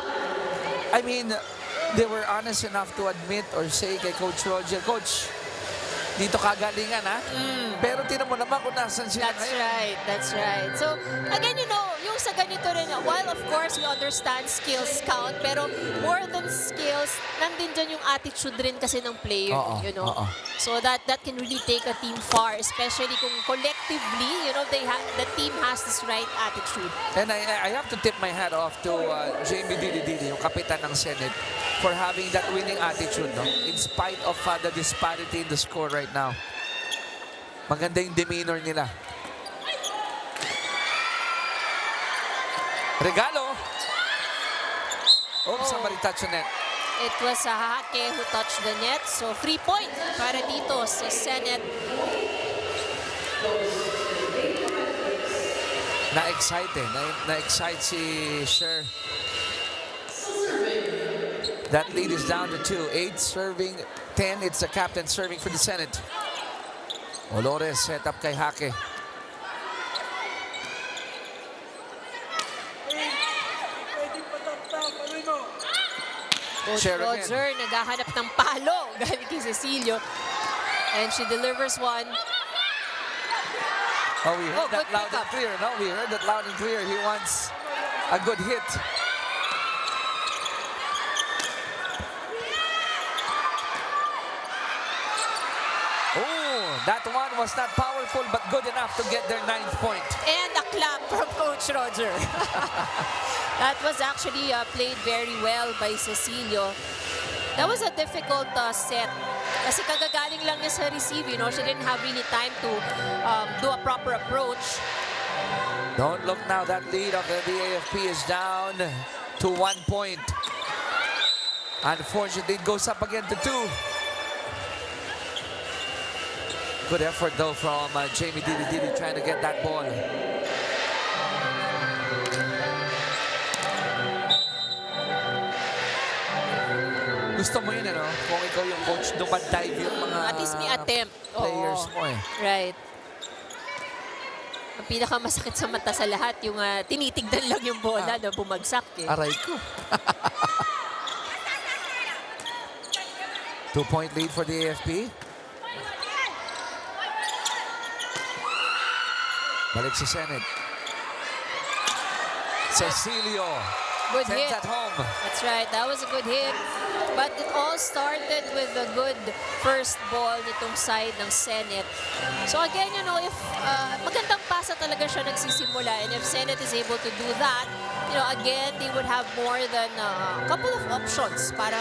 I mean, they were honest enough to admit or say kay Coach Roger, Coach, dito kagalingan ha. Pero tinan mo naman kung nasan sila That's ngayon. right, that's right. So, again, you know, yung sa ganito rin, while of course we understand skills count, pero more than skills, nandun dyan yung attitude rin kasi ng player, you know. So that can really take a team far, especially kung collectively, you know, the team has this right attitude. And I have to tip my hat off to Jamie Dili-Dili, yung kapitan ng Senate, for having that winning attitude, no? In spite of the disparity in the score right now. Maganda yung demeanor nila. Regalo. Oops, somebody touched the net. It was Hake who touched the net. So, 3-point para dito sa Senate. Na-excite eh. Na-excite si Sher. That lead is down to 2. 8 serving, 10. It's the captain serving for the Senate. Olores set up kay Hake. Coach Share again. Roger naghahanap ng palo galing kay Cecilio. And she delivers one. Oh, we heard that good loud and pickup. clear. No, we heard that loud and clear. He wants a good hit. Oh, that one was not powerful but good enough to get their 9th point. And a clap from Coach Roger. That was actually played very well by Cecilio. That was a difficult set. Kasi kagagaling lang niya sa receive, you know. She didn't have really time to do a proper approach. Don't look now. That lead of the AFP is down to 1 point. Unfortunately, it goes up again to 2. Good effort though from Jamie Dili-Dili trying to get that ball. Gusto mo yun, ano? Kung ikaw yung coach, dumadive yung mga At least may attempt. players mo eh. Right. Ang pinakamasakit sa mata sa lahat, yung tinitignan lang yung bola na bumagsak eh. Aray ko. 2-point lead for the AFP. Balik sa Senate. Cecilio. Good Sends hit. that home. That's right. That was a good hit. But it all started with a good first ball nitong side ng Senate. So again, you know, if magandang pasa talaga siya nagsisimula, and if Senate is able to do that, you know, again, they would have more than a couple of options para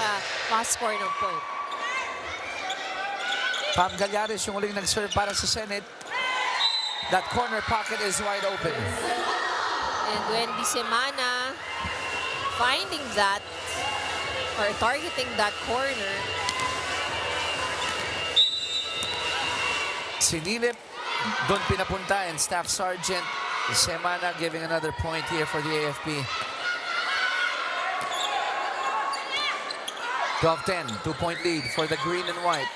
ma-score ng point. Pam Gallares yung uling nag-serve para sa Senate. That corner pocket is wide open. And Wendy Semana finding that or targeting that corner. Sinilip, doon pinapunta, and Staff Sergeant Semana giving another point here for the AFP. 12-10, 2-point lead for the green and white.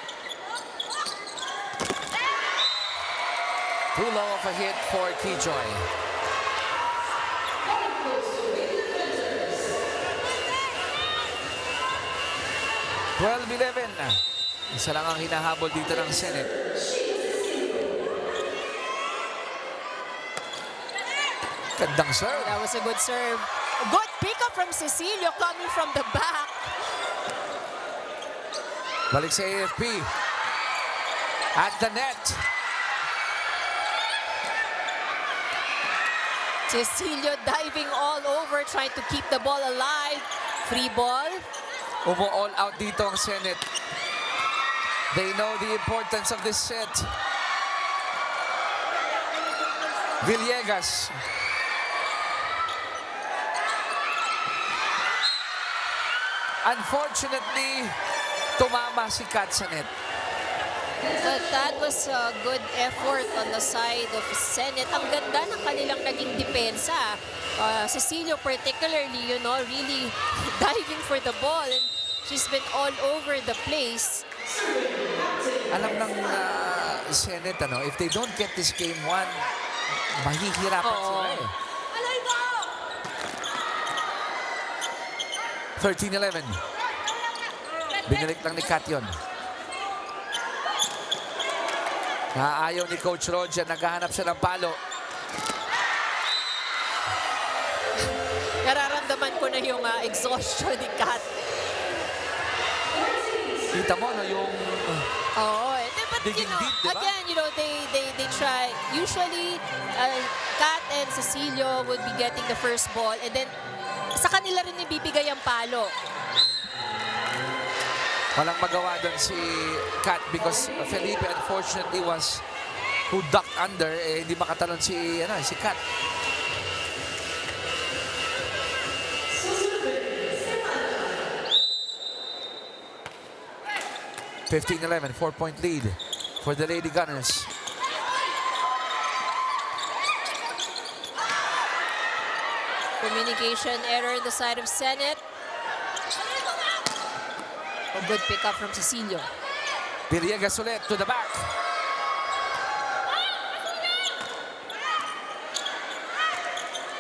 Too low of a hit for Keyjoy. 12-11. Isa lang ang hinahabol dito ng Senate. Gandang serve. That was a good serve. A good pickup from Cecilio coming from the back. Balik sa AFP. At the net. Cecilio diving all over, trying to keep the ball alive. Free ball. All out dito ang Senate. They know the importance of this set. Villegas. Unfortunately, tumama si Kat sa net. But that was a good effort on the side of Senate. Ang ganda ng kanilang naging depensa. Cecilio particularly, you know, really diving for the ball. And she's been all over the place. Alam ng Senate, ano, if they don't get this game won, mahihirapan sila eh. 13-11. Binalik lang ni Kat yun. Naayaw ni Coach Roger, naghahanap siya ng palo. Nararamdaman ko na yung exhaustion ni Kat. Kita mo, no, yung... Oh, but you digging know, deep, diba? again, you know, they try. Usually, Kat and Cecilio would be getting the first ball, and then sa kanila rin ibibigay ang palo. Walang magawa doon si Kat because Felipe unfortunately was who ducked under, eh, hindi makatalon si Kat. (15-11), 4-point lead for the Lady Gunners. Communication error on the side of Senate. A good pickup from Cecilio. Villegas ulit to the back.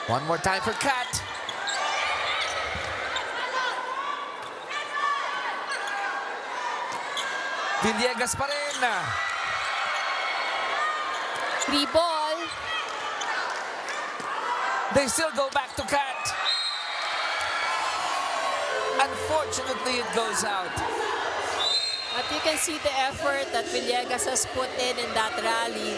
One more time for Kat. Villegas pa rin. Free ball. They still go back to Kat. Unfortunately, it goes out. But you can see the effort that Villegas has put in that rally.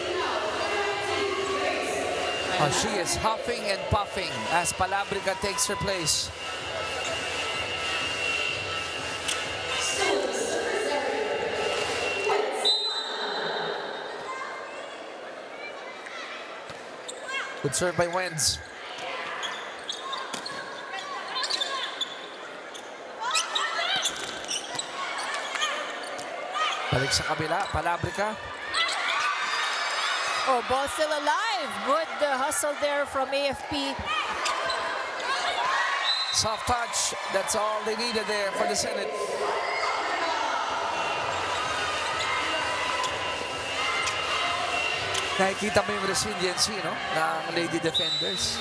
Oh, she is huffing and puffing as Palabrica takes her place. Good serve by Wenz. Balik sa kabila, Palabrica. Oh, ball still alive. Good hustle there from AFP. Soft touch, that's all they needed there for the Senate. Nakikita mo yung resiliency, no, ng Lady Defenders.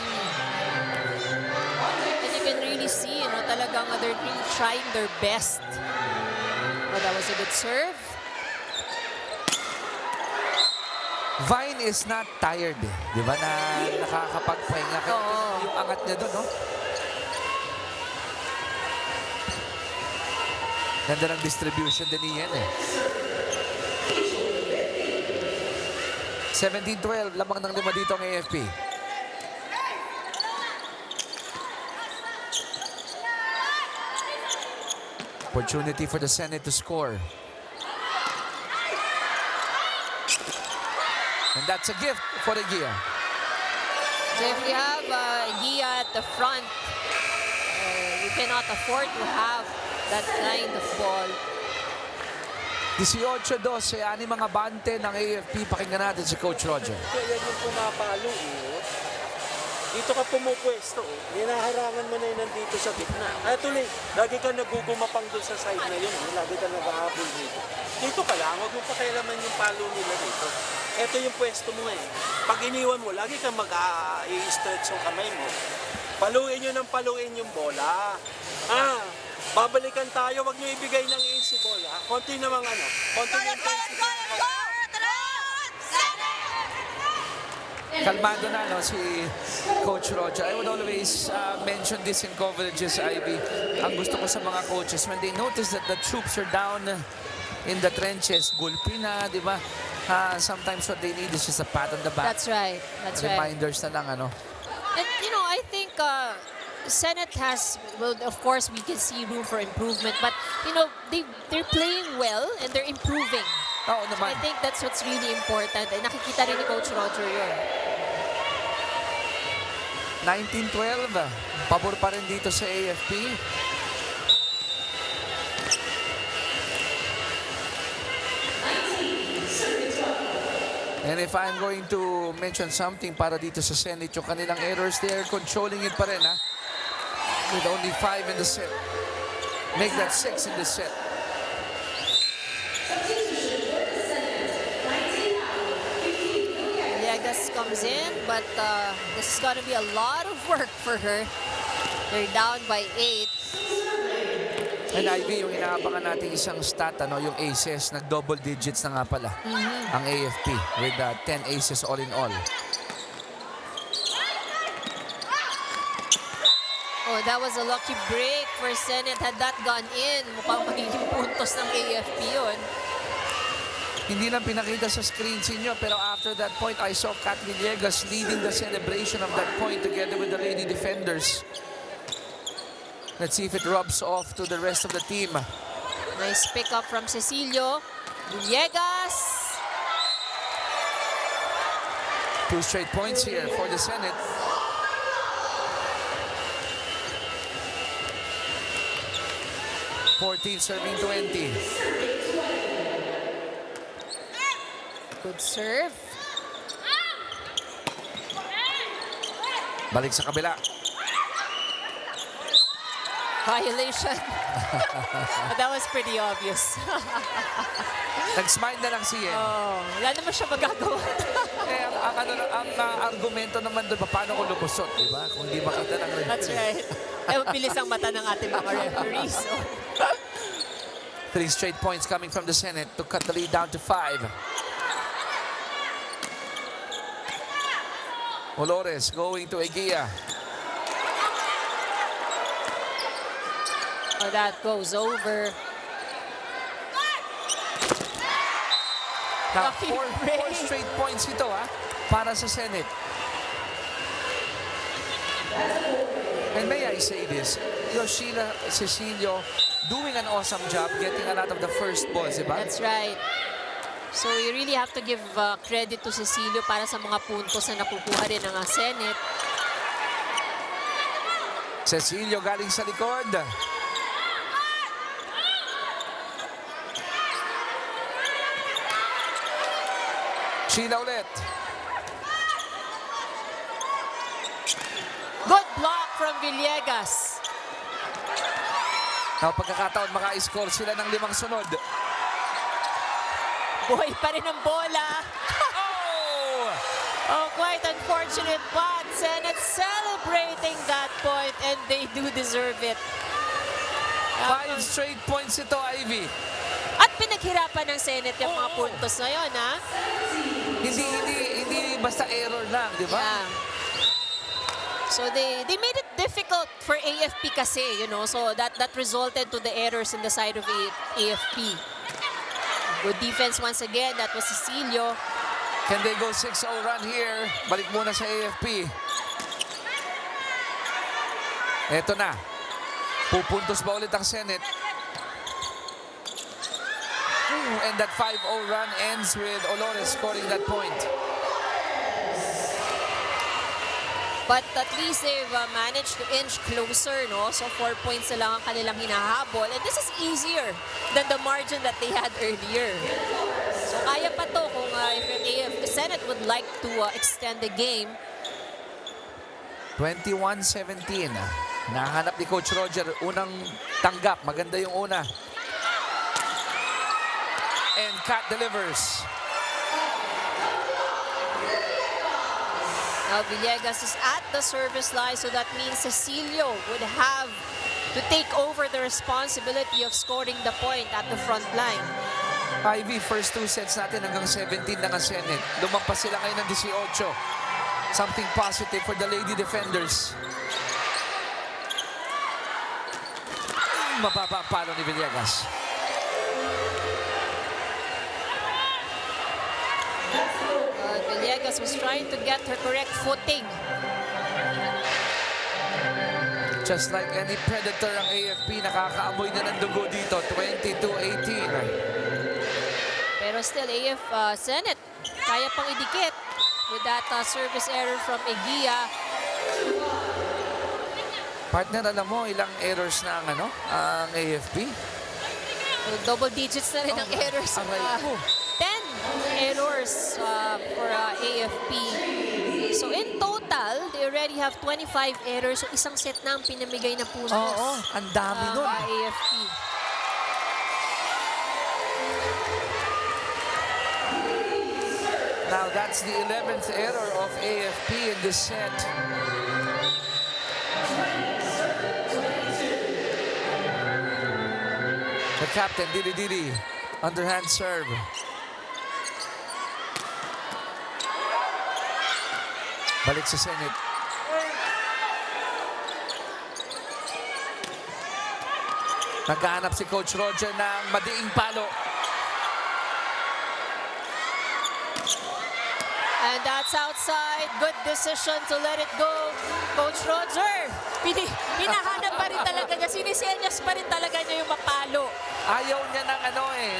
And you can really see, you know, talagang they're really trying their best. Oh, that was a good serve. Vine is not tired, eh. Di ba, na nakakapagpahinga. Oo. Yung angat niya doon, no? Ganda ng distribution din niyan, eh. 17-12, lamang ng 5 dito ang AFP. Opportunity for the Senate to score. And that's a gift for the Gia. So if you have Gia at the front, you cannot afford to have that kind of ball. 18-12, ani mga bante ng AFP. Pakinggan natin si Coach Roger. Yan yung pumapalo, eh. Dito ka pumupwesto, oh. Hinaharangan mo na yun nandito dito sa gitna. Kaya tuloy, lagi ka nagugumapang doon sa side na yun. Lagi ka naghahabol dito. Dito ka lang, huwag mong pakialaman yung palo nila dito. Ito yung pwesto mo eh. Pag iniwan mo, lagi kang mag-i-stretch yung kamay mo. Paluin nyo ng paluin yung bola. Babalikan tayo, huwag nyo ibigay ng easy bola. Konti namang konti ng Kalmado na si Coach Roger. I would always mention this in coverages, Ivy. Ang gusto ko sa mga coaches, when they notice that the troops are down in the trenches, gulpi na, di ba? Sometimes what they need is just a pat on the back. That's right. That's right. Reminders na lang, And I think Senate has, well, of course, we can see room for improvement, but they're playing well and they're improving. Oo So naman. I think that's what's really important. And nakikita rin ni Coach Roger yun. 19-12. Pabor pa rin dito sa AFP. And if I'm going to mention something para dito sa Senate, yung kanilang errors, they're controlling it pa rin, with only 5 in the set. Make that 6 in the set. Villegas comes in, but this is going to be a lot of work for her. They're down by 8. And Ivy, yung inaabangan natin isang stat, yung aces, nag-double digits na nga pala ang AFP with 10 aces all in all. Oh, that was a lucky break for Senate. Had that gone in, mukhang magiging puntos ng AFP yun. Hindi lang pinakita sa screen ninyo, pero after that point, I saw Kat Villegas leading the celebration of that point together with the lady defenders. Let's see if it rubs off to the rest of the team. Nice pick up from Cecilio. Villegas. 2 straight points here for the Senate. Serving 20. Good serve. Balik sa kabila. Violation. But that was pretty obvious. Nag-smile na lang si Yen. Oh, wala naman siya magagawa. ang argumento naman doon, paano ko lumusot, di ba? Kung hindi makita ng referee. That's right. Bilis ang mata ng ating mga referees. 3 straight points coming from the Senate to cut the lead down to 5. Olores going to Eguia. Oh, that goes over. Now, Lucky 4 break. straight points ito para sa Senate. And may I say this, Sheila Cecilio doing an awesome job getting a lot of the first balls, diba? That's right. So you really have to give credit to Cecilio para sa mga puntos na nakukuha rin ng Senate. Cecilio galing sa likod. Sheila ulit. Good block from Villegas. Now pagkakataon maka-score sila ng 5 sunod. Buhay pa rin ang bola. Oh! Oh, quite unfortunate, but Senate celebrating that point and they do deserve it. 5 straight points ito, Ivy. At pinaghirapan ng Senate yung mga puntos na yun, ha? Hindi basta error lang, di ba? Yeah. So they made it difficult for AFP kasi, so that resulted to the errors in the side of AFP. Good defense once again, that was Cecilio. Can they go 6-0 run here? Balik muna sa AFP. Eto na. Pupuntos ba ulit ang Senate? And that 5-0 run ends with Olores scoring that point. But at least they've managed to inch closer, no? So 4 points na lang ang kanilang hinahabol. And this is easier than the margin that they had earlier. So kaya pa to kung if the Senate would like to extend the game. 21-17. Nahanap ni Coach Roger. Unang tanggap. Maganda yung una. And Kat delivers. Now Villegas is at the service line, so that means Cecilio would have to take over the responsibility of scoring the point at the front line. Ivy, first 2 sets natin hanggang 17 na ang Senate. Lumampas sila ngayon ng 18. Something positive for the Lady Defenders. Mababa ang palo ni Villegas. Villegas was trying to get her correct footing. Just like any predator, ang AFP nakakaamoy na ng dugo dito. 22-18. Pero still, Senate kaya pang idikit with that service error from Eguia. Partner, alam mo ilang errors na ang AFP? Double digits na rin ang errors. 10 errors for AFP. So in total, they already have 25 errors. So isang set na ang pinamigay na puntos. Oo, ang dami nun. AFP. Now that's the 11th error of AFP in this set. The captain, Didi, underhand serve. Balik sa Senate. Naghahanap si Coach Roger ng madiing palo. And that's outside. Good decision to let it go. Coach Roger, hinahanap pa rin talaga niya. Sinisenyas pa rin talaga niya yung mapalo. Ayaw niya ng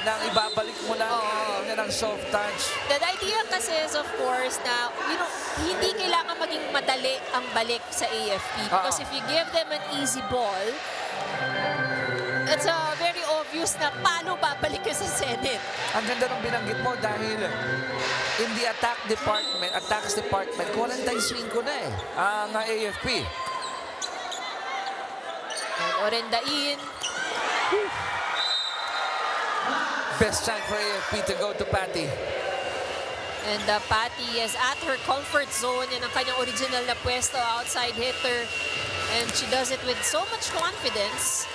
ng ibabalik mo lang. Ayaw niya ng soft touch. The idea kasi is, of course, na hindi kailangan maging madali ang balik sa AFP. Because if you give them an easy ball, it's very obvious na paano babalik ka sa Senate. Ang ganda ng binanggit mo dahil in the attacks department, 45 na ang AFP. And Orendain. Best time for AFP to go to Patty. And Patty is at her comfort zone. Yan ang kanyang original na pwesto, outside hitter. And she does it with so much confidence.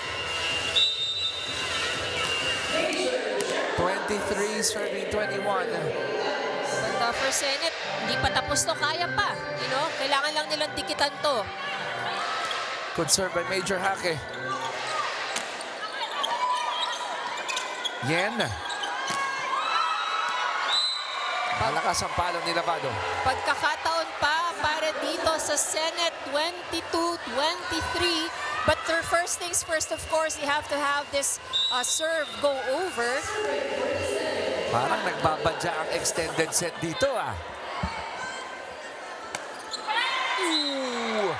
23 serving 21. But for Senate, hindi pa tapos to, kaya pa. Kailangan lang nilang tikitan to. Good serve by Major Hake. Yen. Malakas ang palo ni Lavado. Pagkakataon pa para dito sa Senate, 22-23. But their first things first, of course, you have to have this serve go over. Parang nagbabadya ang extended set dito Ooh.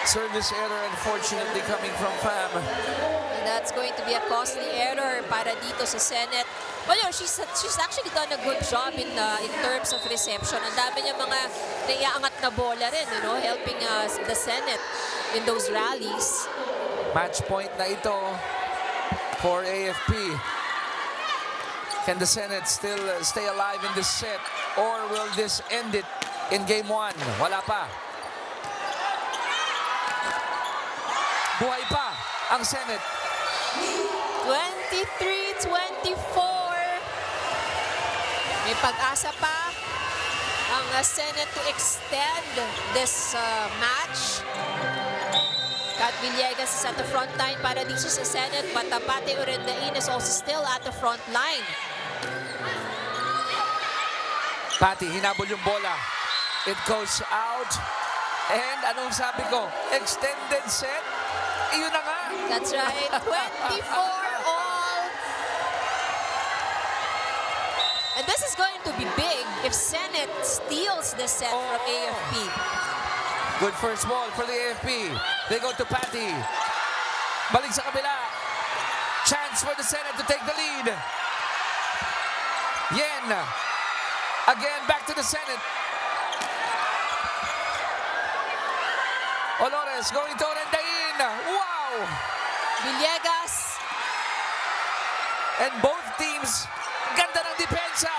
Service error, unfortunately, coming from Pham. And that's going to be a costly error para dito sa Senate. Well, she's actually done a good job in terms of reception. Ang dami niya mga naiaangat na bola rin, helping the Senate in those rallies. Match point na ito for AFP. Can the Senate still stay alive in this set? Or will this end it in game 1? Wala pa. Buhay pa ang Senate. 23-24. May pag-asa pa ang Senate to extend this match. Kat Villegas is at the front line para dito sa Senate, but Patty Orendain is also still at the front line. Patty, hinabol yung bola. It goes out. And anong sabi ko? Extended set? Iyon na nga. That's right. 24 all. And this is going to be big if Senate steals the set from AFP. Good first ball for the AFP. They go to Patty. Balik sa kabila. Chance for the Senate to take the lead. Yen. Again, back to the Senate. Olores going to Orendain. line. Wow! Villegas. And both teams, ganda ng depensa.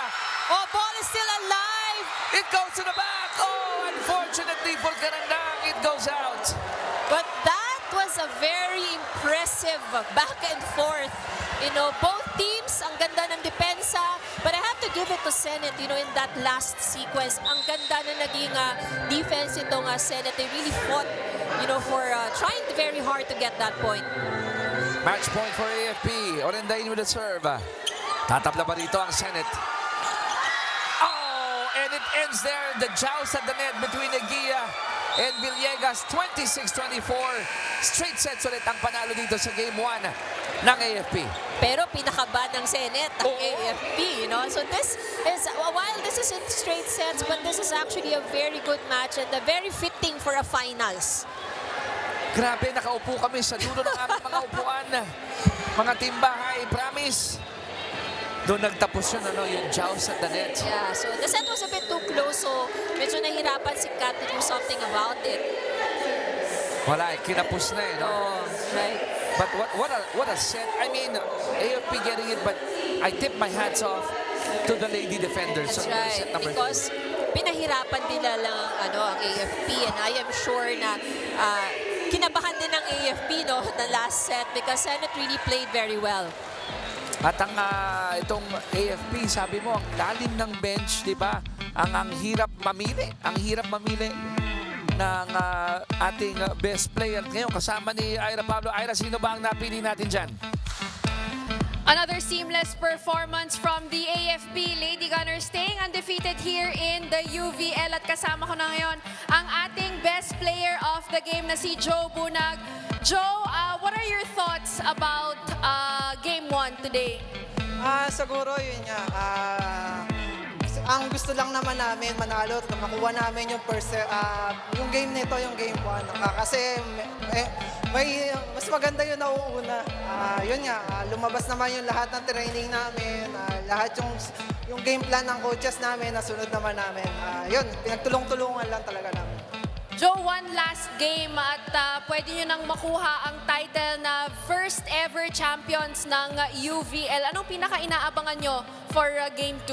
Oh, ball is still alive. It goes to the back. Oh, unfortunately for Karandang, it goes out. But that was a very impressive back and forth. You know, both teams, ang ganda ng depensa. But I have to give it to Senate, you know, in that last sequence. Ang ganda na naging defense itong Senate. They really fought, you know, for trying very hard to get that point. Match point for AFP. Orendain with the serve. Tatabla pa dito ang Senate. Oh, and it ends there. The joust at the net between Eguia and Villegas. 26-24. Straight sets ulit ang panalo dito sa Game 1 ng AFP. Pero pinakaban ng Senate ang Oo. AFP, you know. So this is, while this is in straight sets, but this is actually a very good match and very fitting for a finals. Grabe, nakaupo kami sa dulo ng aming mga upuan. Mga timbahay, promise. Doon nagtapos yun, yung joust at the net. Yeah, so the set was a bit too close, so medyo nahirapan si Kat to do something about it. Wala, kinapos na no? Oh, right. But what a set. I mean, AFP getting it, but I tip my hats off to the lady defenders. That's on right, set number because pinahirapan din lang ang AFP, and I am sure na kinabahan din ng AFP the last set because Senate really played very well. At ang itong AFP, sabi mo, ang lalim ng bench, di ba? Ang hirap mamili. Ang hirap mamili ng ating best player. Ngayon, kasama ni Ira Pablo. Ira, sino ba ang napili natin dyan? Another seamless performance from the AFP Lady Gunnar, staying undefeated here in the UVL. At kasama ko na ngayon ang ating best player of the game na si Joe Bunag. Joe, what are your thoughts about Game 1 today? Siguro yun nga. Ang gusto lang naman namin manalo, makuha namin yung yung game nito, yung Game 1. Kasi mas maganda yun nauuna. Yun nga, lumabas naman yung lahat ng training namin, lahat yung game plan ng coaches namin, nasunod naman namin. Yun, pinagtulong-tulungan lang talaga namin. Joe, one last game at pwede nyo nang makuha ang title na first ever champions ng UVL. Anong pinaka-inaabangan nyo for Game 2?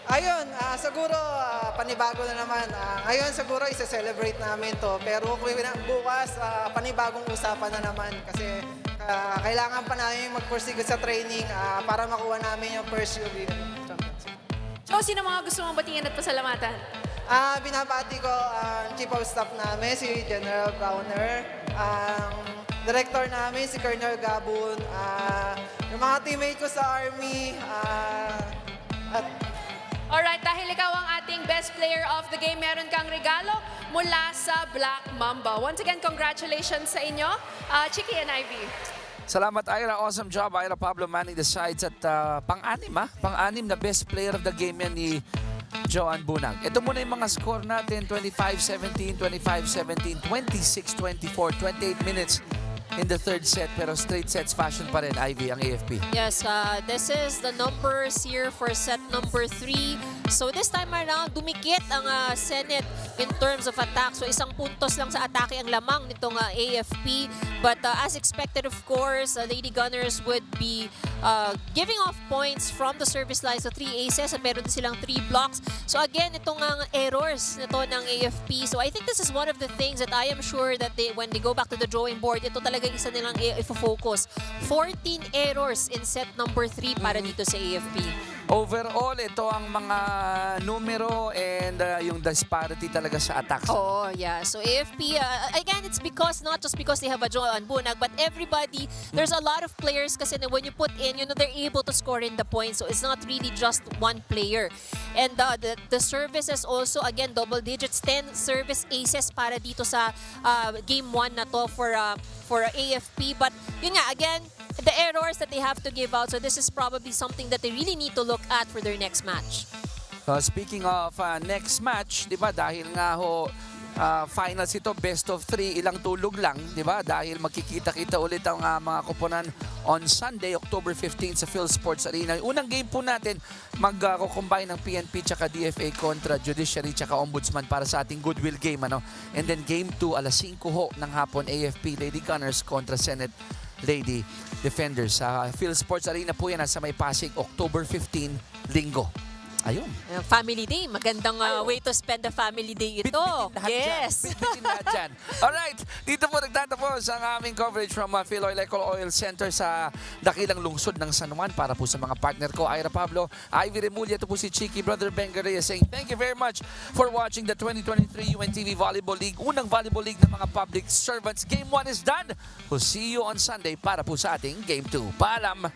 Ayun, siguro panibago na naman. Ngayon siguro isa-celebrate namin to. Pero bukas, panibagong usapan na naman. Kasi kailangan pa namin mag-pursige sa training para makuha namin yung first UV championship. Joe, sino mga gusto mong batingin at pasalamatan? Binabati ko ang Chief of Staff namin, si General Browner. Ang Director namin, si Colonel Gabon. Yung mga teammate ko sa Army. At Alright, dahil ikaw ang ating best player of the game, meron kang regalo mula sa Black Mamba. Once again, congratulations sa inyo, Chiki and Ivy. Salamat, Ira. Awesome job, Ira Pablo manning the sides. At pang-anim na best player of the game yan ni Joan Bunag. Ito muna yung mga score natin. 25-17, 25-17, 26-24, 28 minutes in the third set. Pero straight sets fashion pa rin, Ivy, ang AFP. Yes, this is the numbers here for set number 3. So this time around, dumikit ang Senate in terms of attack. So isang puntos lang sa atake ang lamang nitong AFP. But as expected, of course, Lady Gunners would be giving off points from the service line. So 3 aces at meron din silang 3 blocks. So again, itong errors nito ng AFP. So I think this is one of the things that I am sure that when they go back to the drawing board, ito talaga isa nilang i-focus. 14 errors in set number 3 para dito sa AFP. Overall, ito ang mga numero and yung disparity talaga sa attacks. Oh, yeah. So AFP, again, it's because, not just because they have a Joan Bunag, but everybody, there's a lot of players kasi when you put in, they're able to score in the points. So it's not really just one player. And the services also, again, double digits, 10 service aces para dito sa Game 1 na to for AFP. But yun nga, again, the errors that they have to give out. So this is probably something that they really need to look at for their next match. Speaking of next match, di ba, dahil nga finals ito, best of 3, ilang tulog lang, di ba? Dahil magkikita-kita ulit ang mga koponan on Sunday, October 15 sa Phil Sports Arena. Yung unang game po natin, mag-combine ng PNP tsaka DFA kontra Judiciary tsaka Ombudsman para sa ating goodwill game. And then game 2, alas 5 ho ng hapon, AFP Lady Gunnars kontra Senate Lady Defenders. Sa Phil Sports Arena po yan, sa May Pasig, October 15, Linggo. Ayun. Family Day. Magandang way to spend the family day ito. Bitbitin lahat Yes. dyan. Bitbitin lahat dyan. Alright, dito po nagtatapos ang aming coverage from Philoil Ecol Oil Center sa dakilang lungsod ng San Juan. Para po sa mga partner ko, Ira Pablo, Ivy Remulla, ito po si Chiki, Brother Bengaria, saying thank you very much for watching the 2023 UNTV Volleyball League. Unang volleyball league ng mga public servants. Game 1 is done. We'll see you on Sunday para po sa ating Game 2. Paalam!